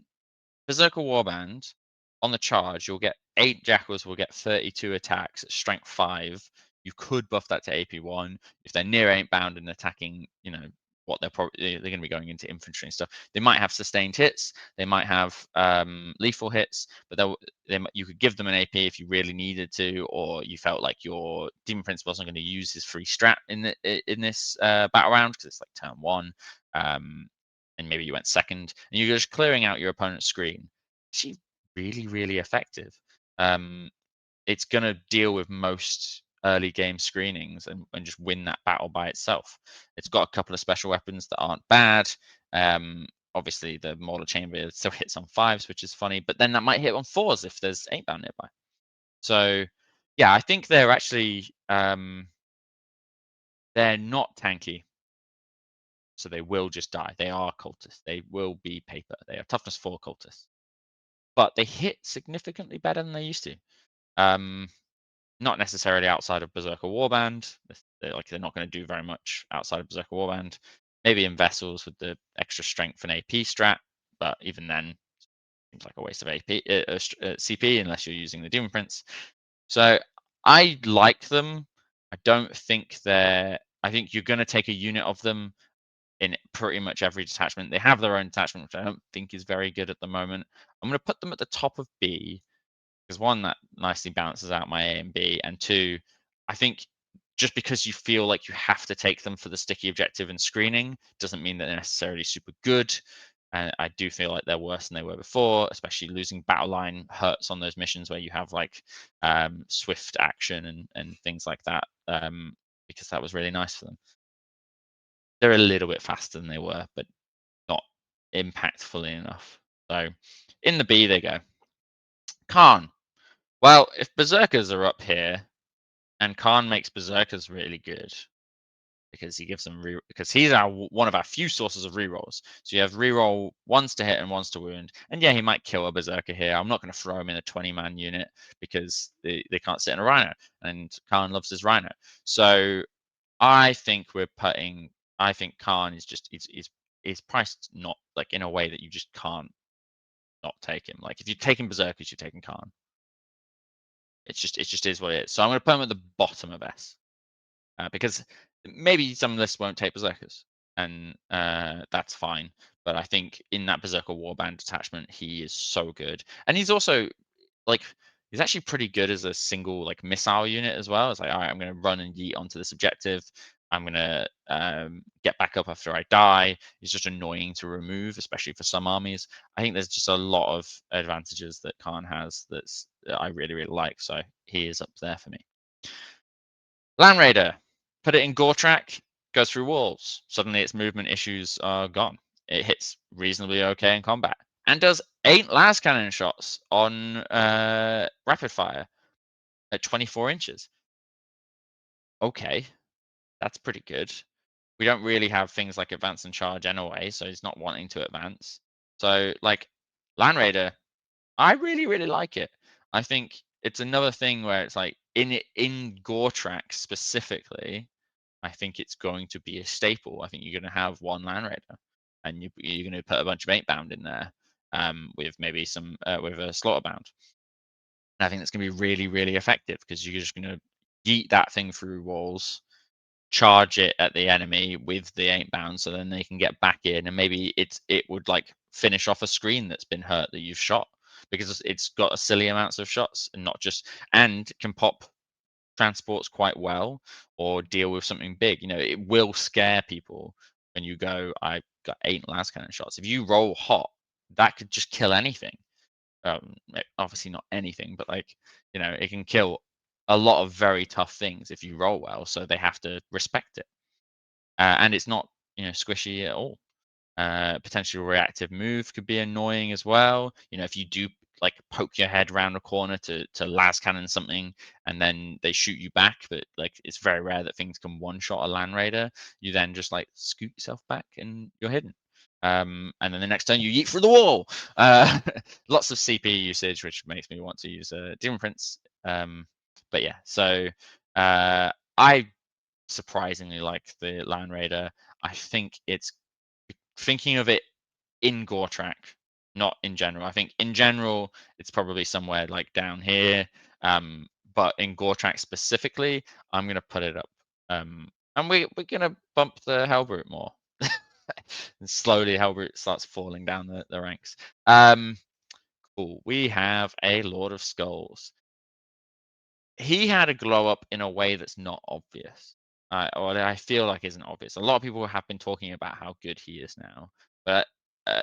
Berserker Warband, on the charge, you'll get 8 Jakhals will get 32 attacks at strength 5. You could buff that to AP1. If they're near 8-bound and attacking, what they're probably going to be going into infantry and stuff. They might have sustained hits. They might have lethal hits, but you could give them an AP if you really needed to, or you felt like your Daemon Prince wasn't going to use his free strat in this battle round because it's like turn 1. And maybe you went second, and you're just clearing out your opponent's screen. Actually, really, really effective. It's going to deal with most early game screenings and just win that battle by itself. It's got a couple of special weapons that aren't bad. Obviously, the Mortal Chamber still hits on 5s, which is funny, but then that might hit on 4s if there's 8-bound nearby. So, yeah, I think they're actually they're not tanky. so they will just die. They are cultists. They will be paper. They are toughness 4 cultists, but they hit significantly better than they used to. Not necessarily outside of Berserker Warband. They're not going to do very much outside of Berserker Warband. Maybe in vessels with the extra strength and AP strat, but even then, seems like a waste of CP unless you're using the Daemon Prince. So I like them. I don't think they're. I think you're going to take a unit of them in pretty much every detachment. They have their own detachment, which I don't think is very good at the moment. I'm going to put them at the top of B because one, that nicely balances out my A and B, and two, I think just because you feel like you have to take them for the sticky objective and screening doesn't mean that they're necessarily super good. And I do feel like they're worse than they were before, especially losing battle line hurts on those missions where you have like swift action and things like that, because that was really nice for them. They're a little bit faster than they were, but not impactfully enough. So in the B they go. Khan. Well, if Berserkers are up here, and Khan makes Berserkers really good because he gives them because he's one of our few sources of rerolls. So you have reroll ones to hit and ones to wound, and yeah, he might kill a Berserker here. I'm not going to throw him in a 20-man unit because they can't sit in a Rhino, and Khan loves his Rhino. So I think we're putting. I think Khan is just is priced not like in a way that you just can't not take him. Like if you're taking Berserkers, you're taking Khan. It just is what it is. So I'm going to put him at the bottom of S because maybe some lists won't take Berserkers, and that's fine. But I think in that Berserker Warband detachment, he is so good, and he's also like he's actually pretty good as a single like missile unit as well. It's like, all right, I'm going to run and yeet onto this objective. I'm going to get back up after I die. It's just annoying to remove, especially for some armies. I think there's just a lot of advantages that Khan has that I really, really like. So he is up there for me. Land Raider, put it in Gore Track, goes through walls. Suddenly its movement issues are gone. It hits reasonably okay in combat and does 8 las cannon shots on rapid fire at 24 inches. Okay, that's pretty good. We don't really have things like advance and charge anyway, so he's not wanting to advance. So, like, Land Raider, I really, really like it. I think it's another thing where it's like in Gore Track specifically, I think it's going to be a staple. I think you're going to have one Land Raider, and you're going to put a bunch of 8-bound in there, with maybe some with a Slaughterbound. And I think that's going to be really, really effective because you're just going to yeet that thing through walls, charge it at the enemy with the 8-bound, so then they can get back in, and maybe it would like finish off a screen that's been hurt that you've shot because it's got a silly amounts of shots and not just and can pop transports quite well or deal with something big. You know, it will scare people when you go, I've got 8 las cannon shots. If you roll hot, that could just kill anything. Obviously not anything, but like, you know, it can kill a lot of very tough things if you roll well. So they have to respect it. And it's not, you know, squishy at all. Potential reactive move could be annoying as well. You know, if you do like poke your head around a corner to las cannon something and then they shoot you back, but like it's very rare that things can one shot a Land Raider. You then just like scoot yourself back and you're hidden. And then the next turn you yeet through the wall. Lots of CP usage, which makes me want to use a Daemon Prince. But yeah, so I surprisingly like the Land Raider. I think it's thinking of it in Gore Track, not in general. I think in general it's probably somewhere like down here, but in Gore Track specifically, I'm gonna put it up. And we're gonna bump the Helbrute more. And slowly Helbrute starts falling down the ranks. Cool. We have a Lord of Skulls. He had a glow up in a way that's not obvious, or that I feel like isn't obvious. A lot of people have been talking about how good he is now, but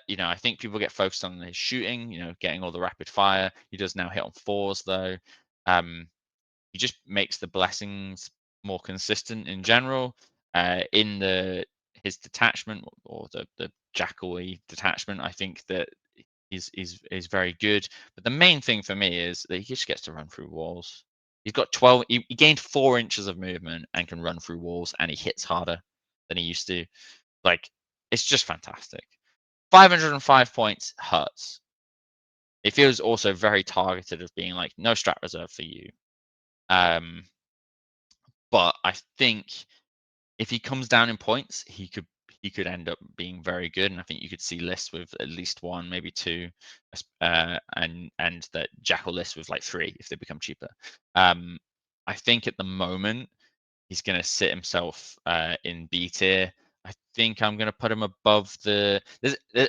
you know, I think people get focused on his shooting. You know, getting all the rapid fire. He does now hit on 4s though. He just makes the blessings more consistent in general. In his detachment or the Jackal detachment, I think that is very good. But the main thing for me is that he just gets to run through walls. He's got 12. He gained 4 inches of movement and can run through walls, and he hits harder than he used to. Like It's just fantastic. 505 points hurts. It feels also very targeted of being like no strat reserve for you. Um, but I think if he comes down in points, he could end up being very good, and I think you could see lists with at least one, maybe two, and that Jackal lists with like three if they become cheaper. I think at the moment he's going to sit himself in B tier. I think I'm going to put him above the.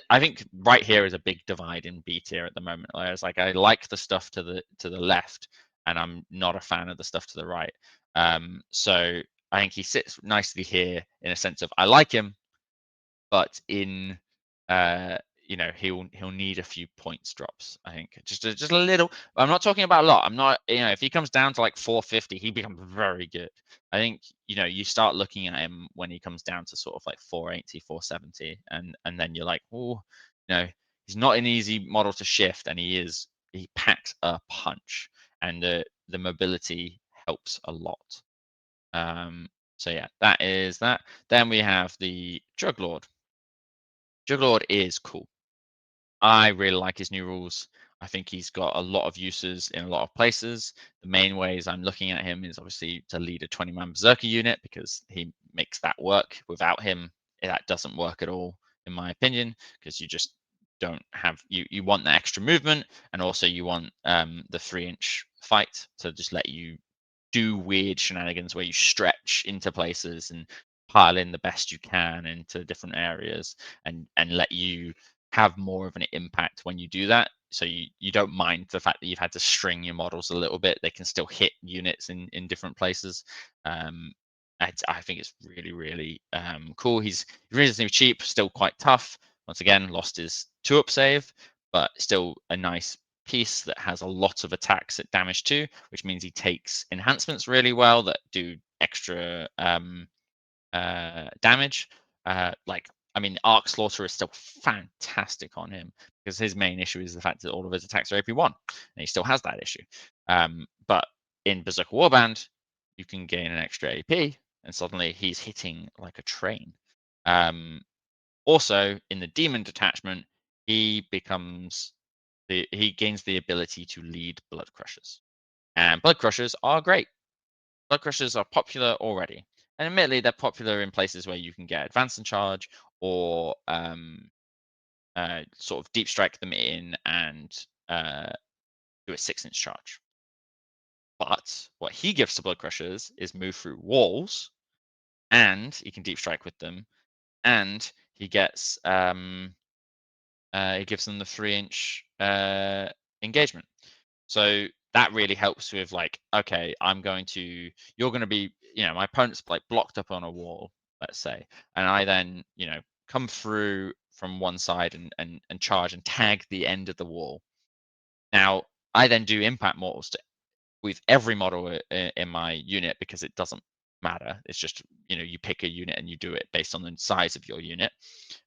I think right here is a big divide in B tier at the moment. Whereas like I like the stuff to the left, and I'm not a fan of the stuff to the right. So I think he sits nicely here in a sense of I like him, but in uh he'll need a few points drops. I think just a little. I'm not talking about a lot. I'm not if he comes down to like 450, he becomes very good. I think you start looking at him when he comes down to sort of like 480, 470, and then you're like, oh, he's not an easy model to shift, and he packs a punch, and the mobility helps a lot. So yeah, that is that. Then we have the Juglord. Juggernaut is cool. I really like his new rules. I think he's got a lot of uses in a lot of places. The main ways I'm looking at him is obviously to lead a 20-man Berserker unit because he makes that work. Without him, that doesn't work at all, in my opinion, because you just don't have you want the extra movement, and also you want the 3-inch fight to just let you do weird shenanigans where you stretch into places and pile in the best you can into different areas and let you have more of an impact when you do that. So you don't mind the fact that you've had to string your models a little bit. They can still hit units in different places. Um, I think it's really, really cool. He's reasonably cheap, still quite tough. Once again, lost his 2-up save, but still a nice piece that has a lot of attacks at damage 2, which means he takes enhancements really well that do extra damage. I mean, Arc Slaughter is still fantastic on him because his main issue is the fact that all of his attacks are AP1, and he still has that issue. But in Berserker Warband, you can gain an extra AP, and suddenly he's hitting like a train. Also, in the Demon Detachment, he gains the ability to lead Blood Crushers, and Blood Crushers are great. Blood Crushers are popular already, and admittedly, they're popular in places where you can get advance and charge, or sort of deep strike them in and do a 6-inch charge. But what he gives to Blood Crushers is move through walls, and he can deep strike with them, and he gets he gives them the 3-inch engagement. So that really helps with like, okay, you're going to be, my opponent's like blocked up on a wall, let's say, and I then, come through from one side and charge and tag the end of the wall. Now, I then do impact mortals with every model in my unit because it doesn't matter. It's just, you pick a unit and you do it based on the size of your unit.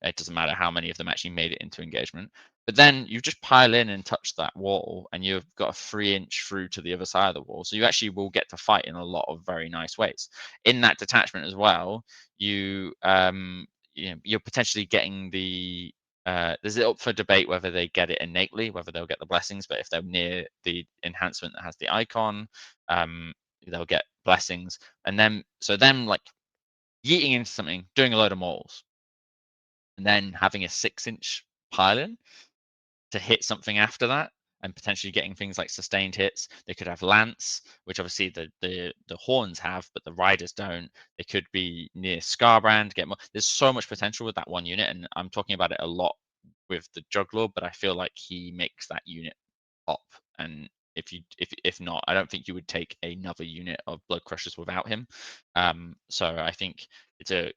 It doesn't matter how many of them actually made it into engagement. But then you just pile in and touch that wall, and you've got a 3-inch through to the other side of the wall. So you actually will get to fight in a lot of very nice ways. In that detachment as well, you're potentially getting the there's it up for debate whether they get it innately, whether they'll get the blessings, but if they're near the enhancement that has the icon, um, they'll get blessings. And then them like yeeting into something, doing a load of mortals, and then having a 6-inch pylon to hit something after that, and potentially getting things like sustained hits. They could have lance, which obviously the horns have, but the riders don't. They could be near Skarbrand, get more. There's so much potential with that one unit, and I'm talking about it a lot with the Juggler, but I feel like he makes that unit pop. And if not, I don't think you would take another unit of Blood Crushers without him. So I think it's a,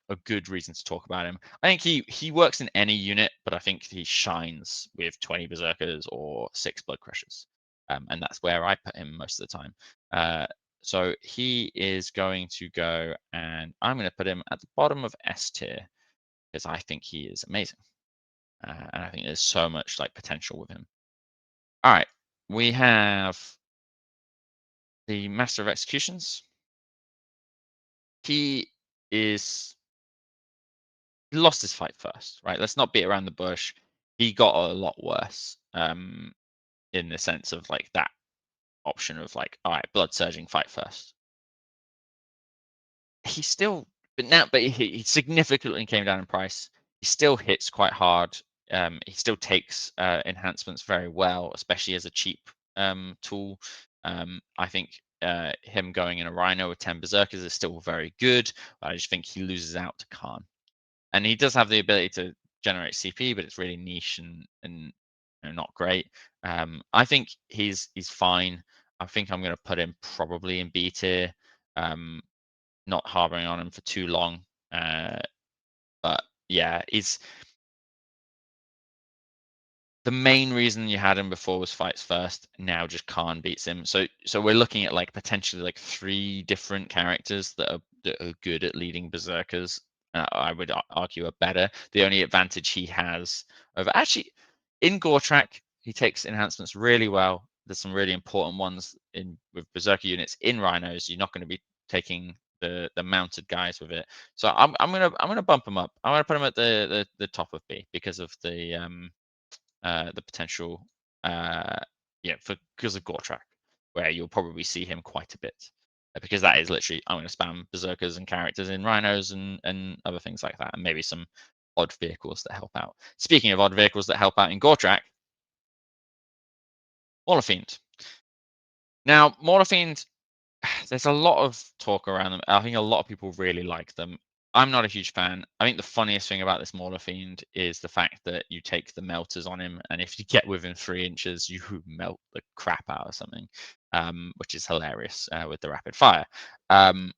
a good reason to talk about him. I think he works in any unit, but I think he shines with 20 Berserkers or 6 Blood Crushers. And that's where I put him most of the time. So he is going to go, and I'm going to put him at the bottom of S tier because I think he is amazing. And I think there's so much like potential with him. All right, we have the Master of Executions. He is he lost his fight first, right? Let's not beat around the bush. He got a lot worse, in the sense of like that option of like, all right, blood surging, fight first. He still, but he significantly came down in price. He still hits quite hard. He still takes enhancements very well, especially as a cheap tool. I think him going in a Rhino with 10 Berserkers is still very good. But I just think he loses out to Khan. And he does have the ability to generate CP, but it's really niche and not great. I think he's fine. I think I'm going to put him probably in B tier. Not harboring on him for too long. Uh, but yeah, he's the main reason you had him before was fights first. Now just Khan beats him. So we're looking at like potentially like three different characters that are good at leading berserkers. I would argue are better. The only advantage he has over actually in Gortrak, he takes enhancements really well. There's some really important ones in with berserker units in Rhinos. You're not going to be taking the mounted guys with it. So I'm gonna bump him up. I'm gonna put him at the top of B because of the potential, uh, yeah, for because of Gortrak, where you'll probably see him quite a bit. Because that is literally, I'm going to spam berserkers and characters in rhinos and other things like that, and maybe some odd vehicles that help out. Speaking of odd vehicles that help out in Gortrak, Maulerfiend. Now, Maulerfiend, there's a lot of talk around them. I think a lot of people really like them. I'm not a huge fan. I think the funniest thing about this Maulerfiend is the fact that you take the melters on him, and if you get within 3 inches, you melt the crap out of something, which is hilarious with the rapid fire. Um,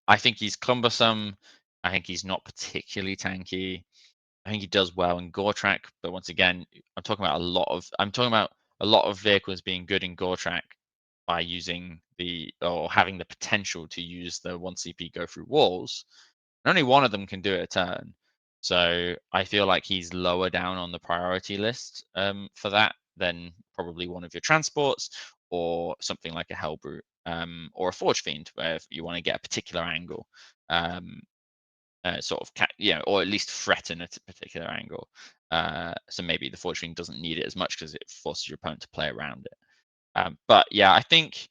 I think he's cumbersome. I think he's not particularly tanky. I think he does well in Gortrak, but once again, I'm talking about a lot of vehicles being good in Gortrak by using the or having the potential to use the 1 CP go through walls. And only one of them can do it a turn. So I feel like he's lower down on the priority list for that than probably one of your transports or something like a Helbrute or a Forgefiend, where if you want to get a particular angle. Sort of, or at least threaten a particular angle. So maybe the Forgefiend doesn't need it as much because it forces your opponent to play around it. But yeah, I think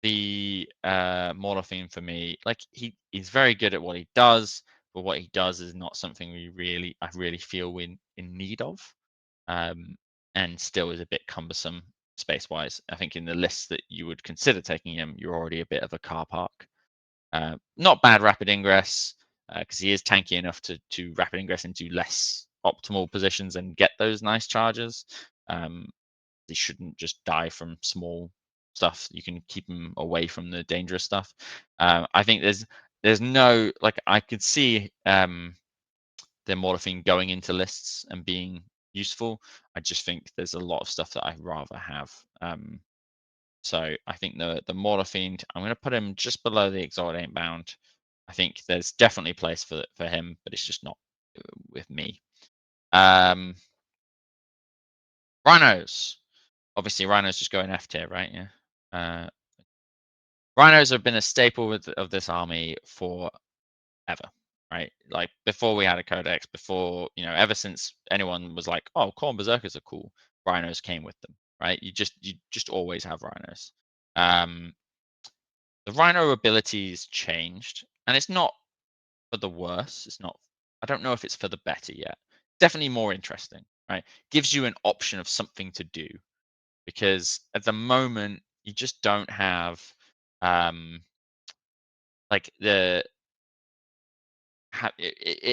the Maulerfiend for me, like he's very good at what he does, but what he does is not something I really feel in need of, and still is a bit cumbersome space wise. I think in the list that you would consider taking him, you're already a bit of a car park. Not bad rapid ingress because he is tanky enough to rapid ingress into less optimal positions and get those nice charges. They shouldn't just die from small stuff. You can keep them away from the dangerous stuff. I think there's no like I could see the Maulerfiend going into lists and being useful. I just think there's a lot of stuff that I'd rather have. So I think the Maulerfiend, I'm going to put him just below the Exalted Eightbound. I think there's definitely a place for him, but it's just not with me. Um, Rhinos. Obviously, Rhinos just going F tier, right? Yeah. Uh, Rhinos have been a staple of this army forever, right? Like before we had a codex, before ever since anyone was like, "Oh, Khorne Berserkers are cool," Rhinos came with them, right? You just always have Rhinos. Um, the Rhino abilities changed, and it's not for the worse. It's not. I don't know if it's for the better yet. Definitely more interesting, right? Gives you an option of something to do because at the moment you just don't have um like it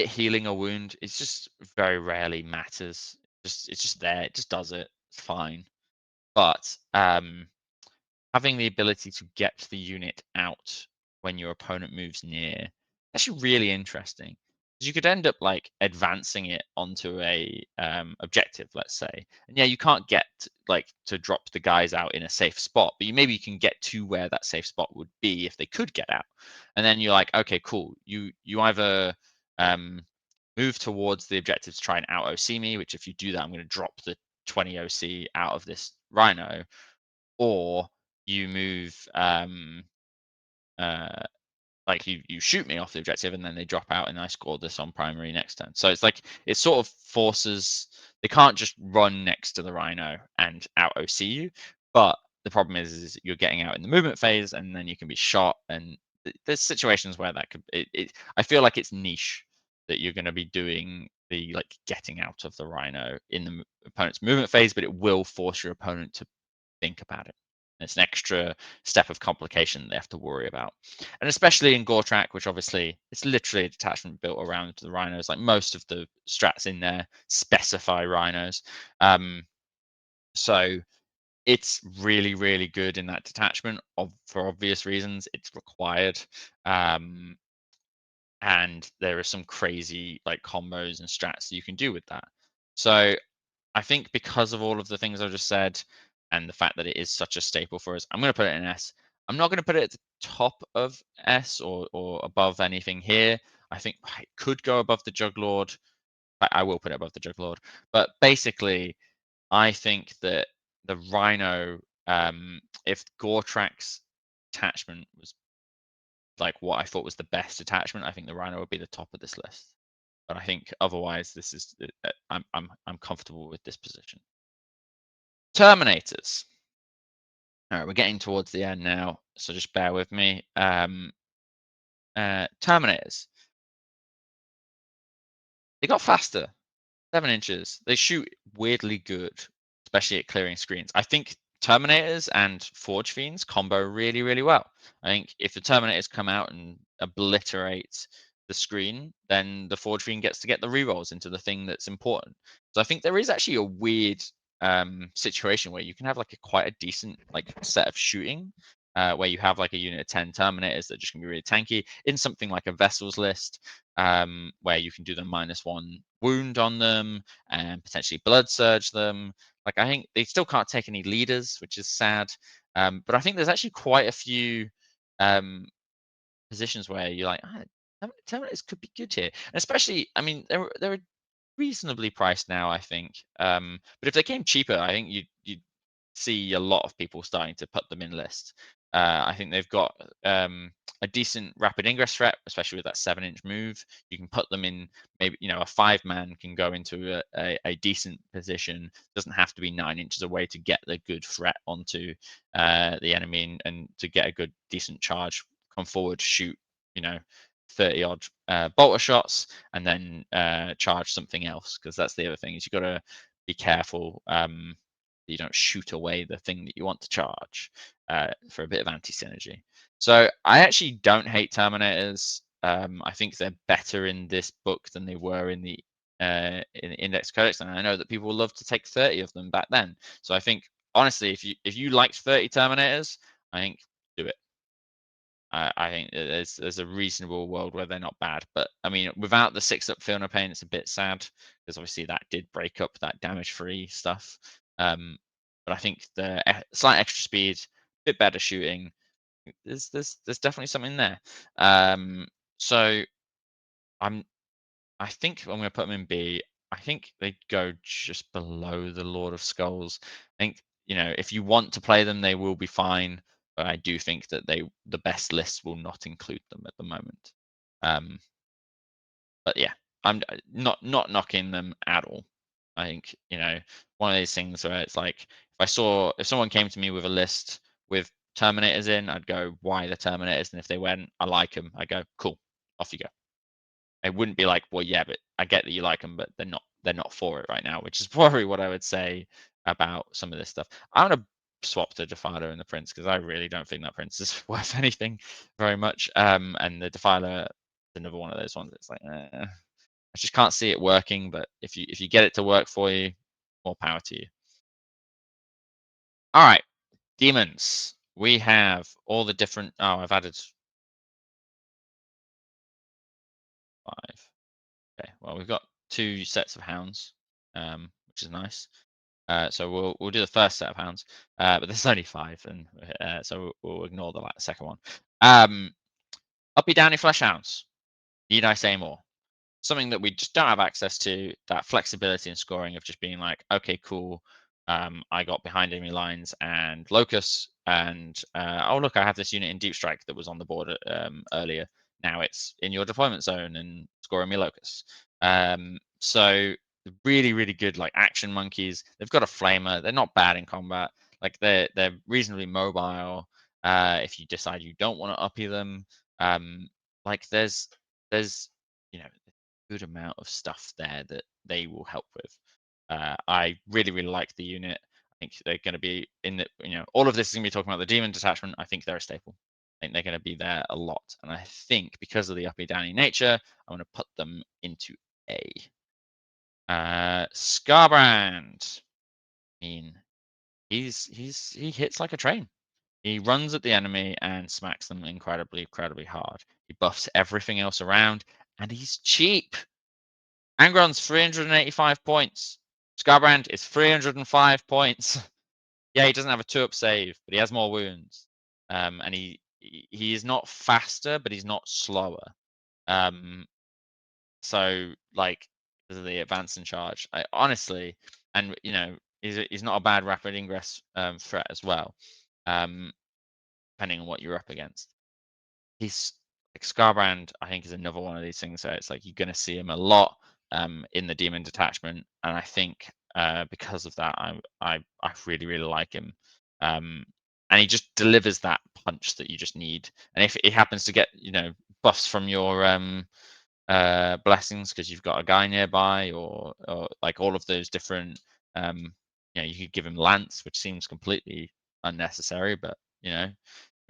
healing a wound. It's just very rarely matters. It's just there. It just does it. It's fine. But having the ability to get the unit out when your opponent moves near, actually really interesting. Because you could end up like advancing it onto a objective, let's say. And yeah, you can't get like to drop the guys out in a safe spot, but maybe you can get to where that safe spot would be if they could get out. And then you're like, okay, cool. You either um, move towards the objective to try and out OC me, which if you do that, I'm going to drop the 20 OC out of this Rhino, or you move uh, like you shoot me off the objective and then they drop out and I score this on primary next turn. So it's like it sort of forces they can't just run next to the Rhino and out OC you. But the problem is you're getting out in the movement phase and then you can be shot. And there's situations where that could I feel like it's niche that you're going to be doing the like getting out of the Rhino in the opponent's movement phase, but it will force your opponent to think about it. It's an extra step of complication they have to worry about. And especially in Gortrak, which obviously it's literally a detachment built around the rhinos. Like most of the strats in there specify rhinos. So it's really, really good in that detachment for obvious reasons. It's required. And there are some crazy like combos and strats that you can do with that. So I think because of all of the things I just said and the fact that it is such a staple for us, I'm going to put it in S. I'm not going to put it at the top of S or above anything here. I think it could go above the Juglord. I will put it above the Juglord. But basically, I think that the Rhino, if Gortrak's attachment was like what I thought was the best attachment, I think the Rhino would be the top of this list. But I think otherwise, this is I'm comfortable with this position. Terminators. All right, we're getting towards the end now, so just bear with me. Terminators. They got faster, 7 inches. They shoot weirdly good, especially at clearing screens. I think Terminators and Forgefiends combo really, really well. I think if the Terminators come out and obliterate the screen, then the Forgefiend gets to get the rerolls into the thing that's important. So I think there is actually a weird situation where you can have like quite a decent like set of shooting, where you have like a unit of 10 Terminators that just can be really tanky in something like a Vessels list, where you can do the -1 wound on them and potentially blood surge them. Like I think they still can't take any leaders, which is sad. But I think there's actually quite a few um, positions where you're like, Terminators could be good here, and especially, I mean, they're reasonably priced now, I think. But if they came cheaper, I think you'd see a lot of people starting to put them in lists. I think they've got a decent rapid ingress threat, especially with that 7-inch move. You can put them in maybe a 5-man can go into a decent position. Doesn't have to be 9 inches away to get the good threat onto the enemy and to get a good decent charge. Come forward, shoot, 30 odd bolter shots, and then charge something else, because that's the other thing is you got to be careful. You don't shoot away the thing that you want to charge for a bit of anti-synergy. So I actually don't hate Terminators. I think they're better in this book than they were in the Index Codex, and I know that people love to take 30 of them back then. So I think honestly, if you liked 30 Terminators, I think do it. I think there's a reasonable world where they're not bad, but I mean, without the 6-up Feel No Pain, it's a bit sad because obviously that did break up that damage-free stuff. But I think the slight extra speed, bit better shooting. There's definitely something there. So I'm I think I'm going to put them in B. I think they go just below the Lord of Skulls. I think, if you want to play them, they will be fine. But I do think that the best lists will not include them at the moment. Um, but yeah, I'm not knocking them at all. I think, one of these things where it's like if someone came to me with a list with Terminators in, I'd go, why the Terminators? And if they went, I like them, I go, cool, off you go. I wouldn't be like, well, yeah, but I get that you like them, but they're not for it right now, which is probably what I would say about some of this stuff. I'm gonna swap the Defiler and the Prince because I really don't think that Prince is worth anything very much. And the Defiler is another one of those ones that's like, I just can't see it working. But if you get it to work for you, more power to you. All right, demons. We have all the different. Oh, I've added 5. Okay, well, we've got 2 sets of hounds, which is nice. So we'll do the first set of hounds, but there's only 5, and so we'll ignore the second one. Uppy Downy Flesh Hounds. Need I say more? Something that we just don't have access to. That flexibility in scoring of just being like, okay, cool. I got behind enemy lines and Locust, and oh look, I have this unit in Deep Strike that was on the board earlier. Now it's in your deployment zone and scoring me Locusts. So really, really good like action monkeys. They've got a flamer. They're not bad in combat. Like they're reasonably mobile. If you decide you don't want to uppy them, like there's you know a good amount of stuff there that they will help with. I really, really like the unit. I think they're going to be in the, all of this is going to be talking about the demon detachment. I think they're a staple. I think they're going to be there a lot. And I think because of the uppy downy nature, I'm going to put them into A. Skarbrand. I mean, he hits like a train. He runs at the enemy and smacks them incredibly, incredibly hard. He buffs everything else around, and he's cheap. Angron's 385 points. Skarbrand is 305 points. Yeah, he doesn't have a 2-up save, but he has more wounds. And he is not faster, but he's not slower. So like because of the advance and charge, I honestly, and he's not a bad rapid ingress threat as well. Depending on what you're up against. He's like Skarbrand, I think, is another one of these things where it's like you're going to see him a lot in the demon detachment, and I think because of that, I really really like him, and he just delivers that punch that you just need. And if he happens to get buffs from your blessings because you've got a guy nearby, or like all of those different, you could give him lance, which seems completely unnecessary, but you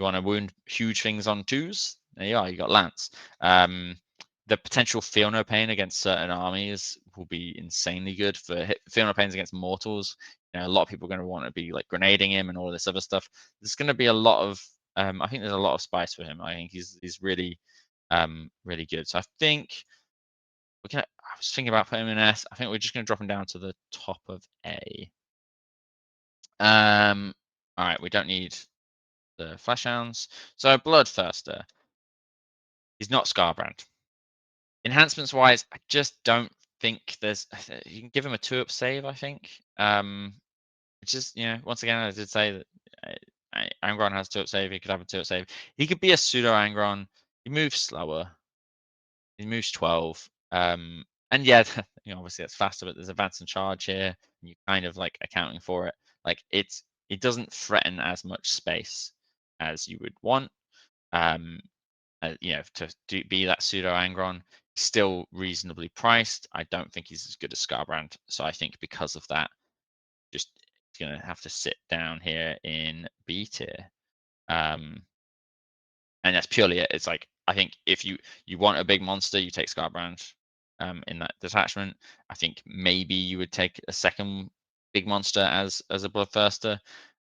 want to wound huge things on twos? There you are. You got Lance. The potential feel no pain against certain armies will be insanely good. For feel no pains against mortals, a lot of people are going to want to be like grenading him and all this other stuff. There's going to be a lot of. I think there's a lot of spice for him. I think he's really, really good. So I think we're gonna. I was thinking about putting him in S. I think we're just going to drop him down to the top of A. All right. We don't need the Flesh Hounds. So Bloodthirster. He's not Skarbrand. Enhancements wise, I just don't think there's. You can give him a 2-up save, I think. It's just once again, I did say that Angron has 2-up save. He could have a 2-up save. He could be a pseudo Angron. He moves slower. He moves 12. And yeah, obviously that's faster, but there's advance and charge here, and you're kind of like accounting for it. Like it doesn't threaten as much space as you would want. To be that pseudo Angron, still reasonably priced. I don't think he's as good as Skarbrand, so I think because of that, just gonna have to sit down here in B tier. And that's purely it. It's like I think if you want a big monster, you take Skarbrand in that detachment. I think maybe you would take a second big monster as a Bloodthirster.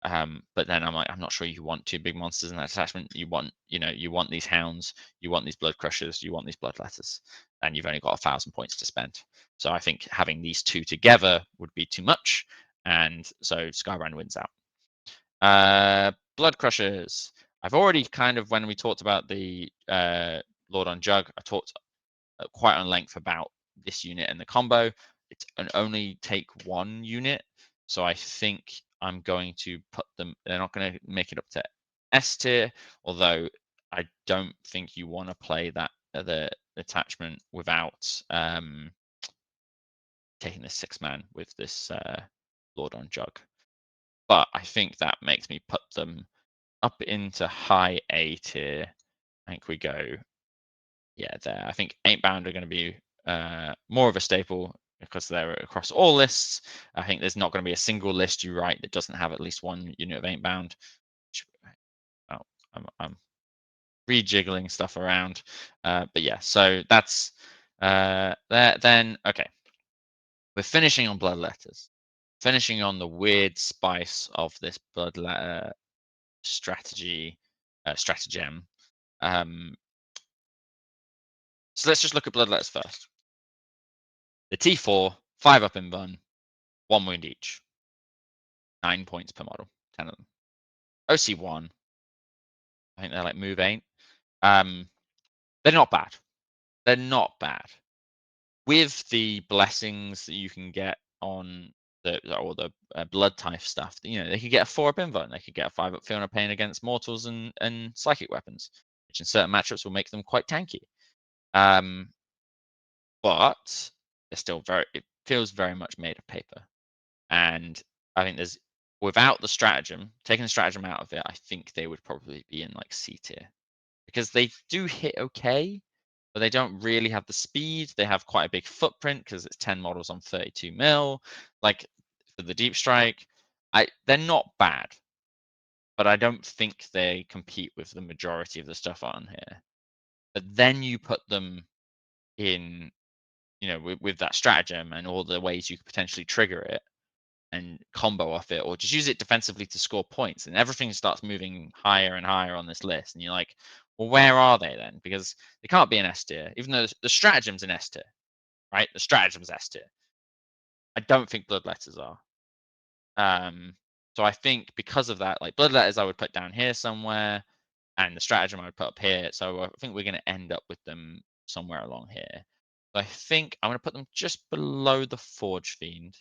But then I'm like, I'm not sure you want 2 big monsters in that detachment. You want, you want these Hounds, you want these Blood Crushers, you want these Bloodletters, and you've only got 1,000 points to spend. So I think having these 2 together would be too much, and so Skarbrand wins out. Blood Crushers. I've already kind of, when we talked about the Lord on Jug, I talked quite on length about this unit and the combo. It's an only take 1 unit, so I think I'm going to put them. They're not going to make it up to S tier, although I don't think you want to play that the attachment without taking the 6-man with this Lord on Jug. But I think that makes me put them up into high A tier. I think we go, there. I think Eightbound are going to be more of a staple because they're across all lists. I think there's not going to be a single list you write that doesn't have at least 1 unit of Eightbound. Well, I'm rejiggling stuff around, but yeah. So that's that. Then okay, we're finishing on Bloodletters. Finishing on the weird spice of this Bloodletter stratagem. So let's just look at Bloodletters first. The T4, 5 up in bun, 1 wound each. 9 points per model, 10 of them. OC1, I think they're like move 8. They're not bad. They're not bad. With the blessings that you can get on the blood type stuff. You know, they could get a 4-up invo, and they could get a 5-up Fear of Pain against mortals and psychic weapons, which in certain matchups will make them quite tanky. But they're still it feels very much made of paper. And I think there's, without the stratagem, taking the stratagem out of it, I think they would probably be in like C tier, because they do hit okay, but they don't really have the speed. They have quite a big footprint because it's 10 models on 32 mil. Like for the deep strike, they're not bad, but I don't think they compete with the majority of the stuff on here. But then you put them in, you know, with that stratagem and all the ways you could potentially trigger it and combo off it, or just use it defensively to score points, and everything starts moving higher and higher on this list. And you're like, well, where are they then? Because they can't be an S tier, even though the stratagem's an S tier, right? The stratagem's S tier. I don't think Bloodletters are. So I think because of that, like Bloodletters, I would put down here somewhere, and the stratagem I would put up here. So I think we're going to end up with them somewhere along here. So I think I'm going to put them just below the Forgefiend,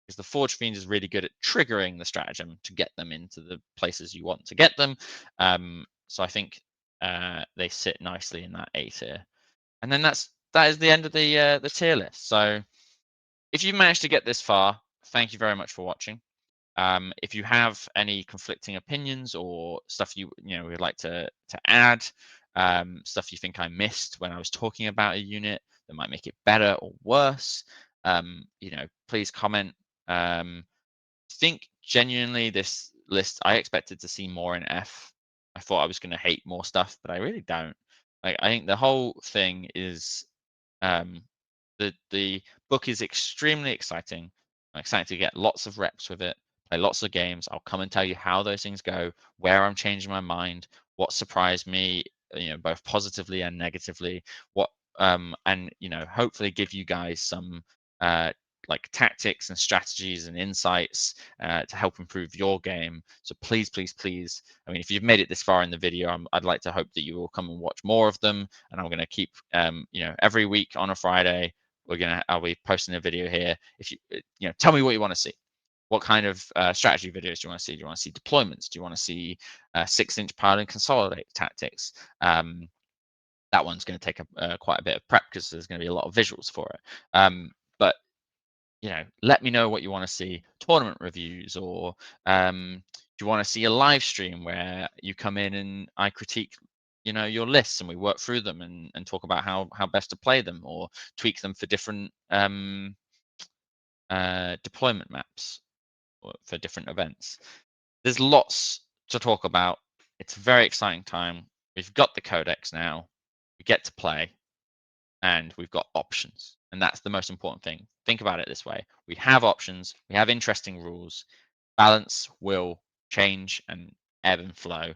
because the Forgefiend is really good at triggering the stratagem to get them into the places you want to get them. So I think they sit nicely in that A tier. And then that is the end of the tier list. So if you've managed to get this far, thank you very much for watching. If you have any conflicting opinions or stuff you would like to add, stuff you think I missed when I was talking about a unit that might make it better or worse, please comment. Think genuinely this list, I expected to see more in F. I thought I was going to hate more stuff, but I really don't. Like, I think the whole thing is the book is extremely exciting. I'm excited to get lots of reps with it, play lots of games. I'll come and tell you how those things go, where I'm changing my mind, what surprised me, both positively and negatively. What and hopefully give you guys some like tactics and strategies and insights to help improve your game. So please, please, please, I mean, if you've made it this far in the video, I'd like to hope that you will come and watch more of them. And I'm going to keep, every week on a Friday, I'll be posting a video here. If you tell me what you want to see. What kind of strategy videos do you want to see? Do you want to see deployments? Do you want to see 6-inch pile and consolidate tactics? That one's going to take quite a bit of prep because there's going to be a lot of visuals for it. But let me know what you want to see. Tournament reviews, or do you want to see a live stream where you come in and I critique your lists and we work through them and talk about how best to play them or tweak them for different deployment maps or for different events. There's lots to talk about. It's a very exciting time. We've got the codex now. We get to play, and we've got options. And that's the most important thing. Think about it this way. We have options. We have interesting rules. Balance will change and ebb and flow.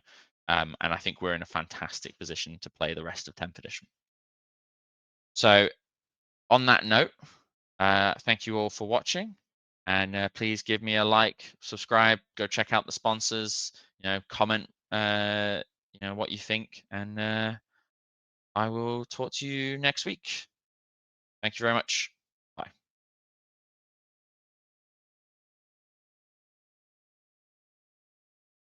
And I think we're in a fantastic position to play the rest of 10th edition. So on that note, thank you all for watching. And please give me a like, subscribe, go check out the sponsors, comment, what you think. And I will talk to you next week. Thank you very much.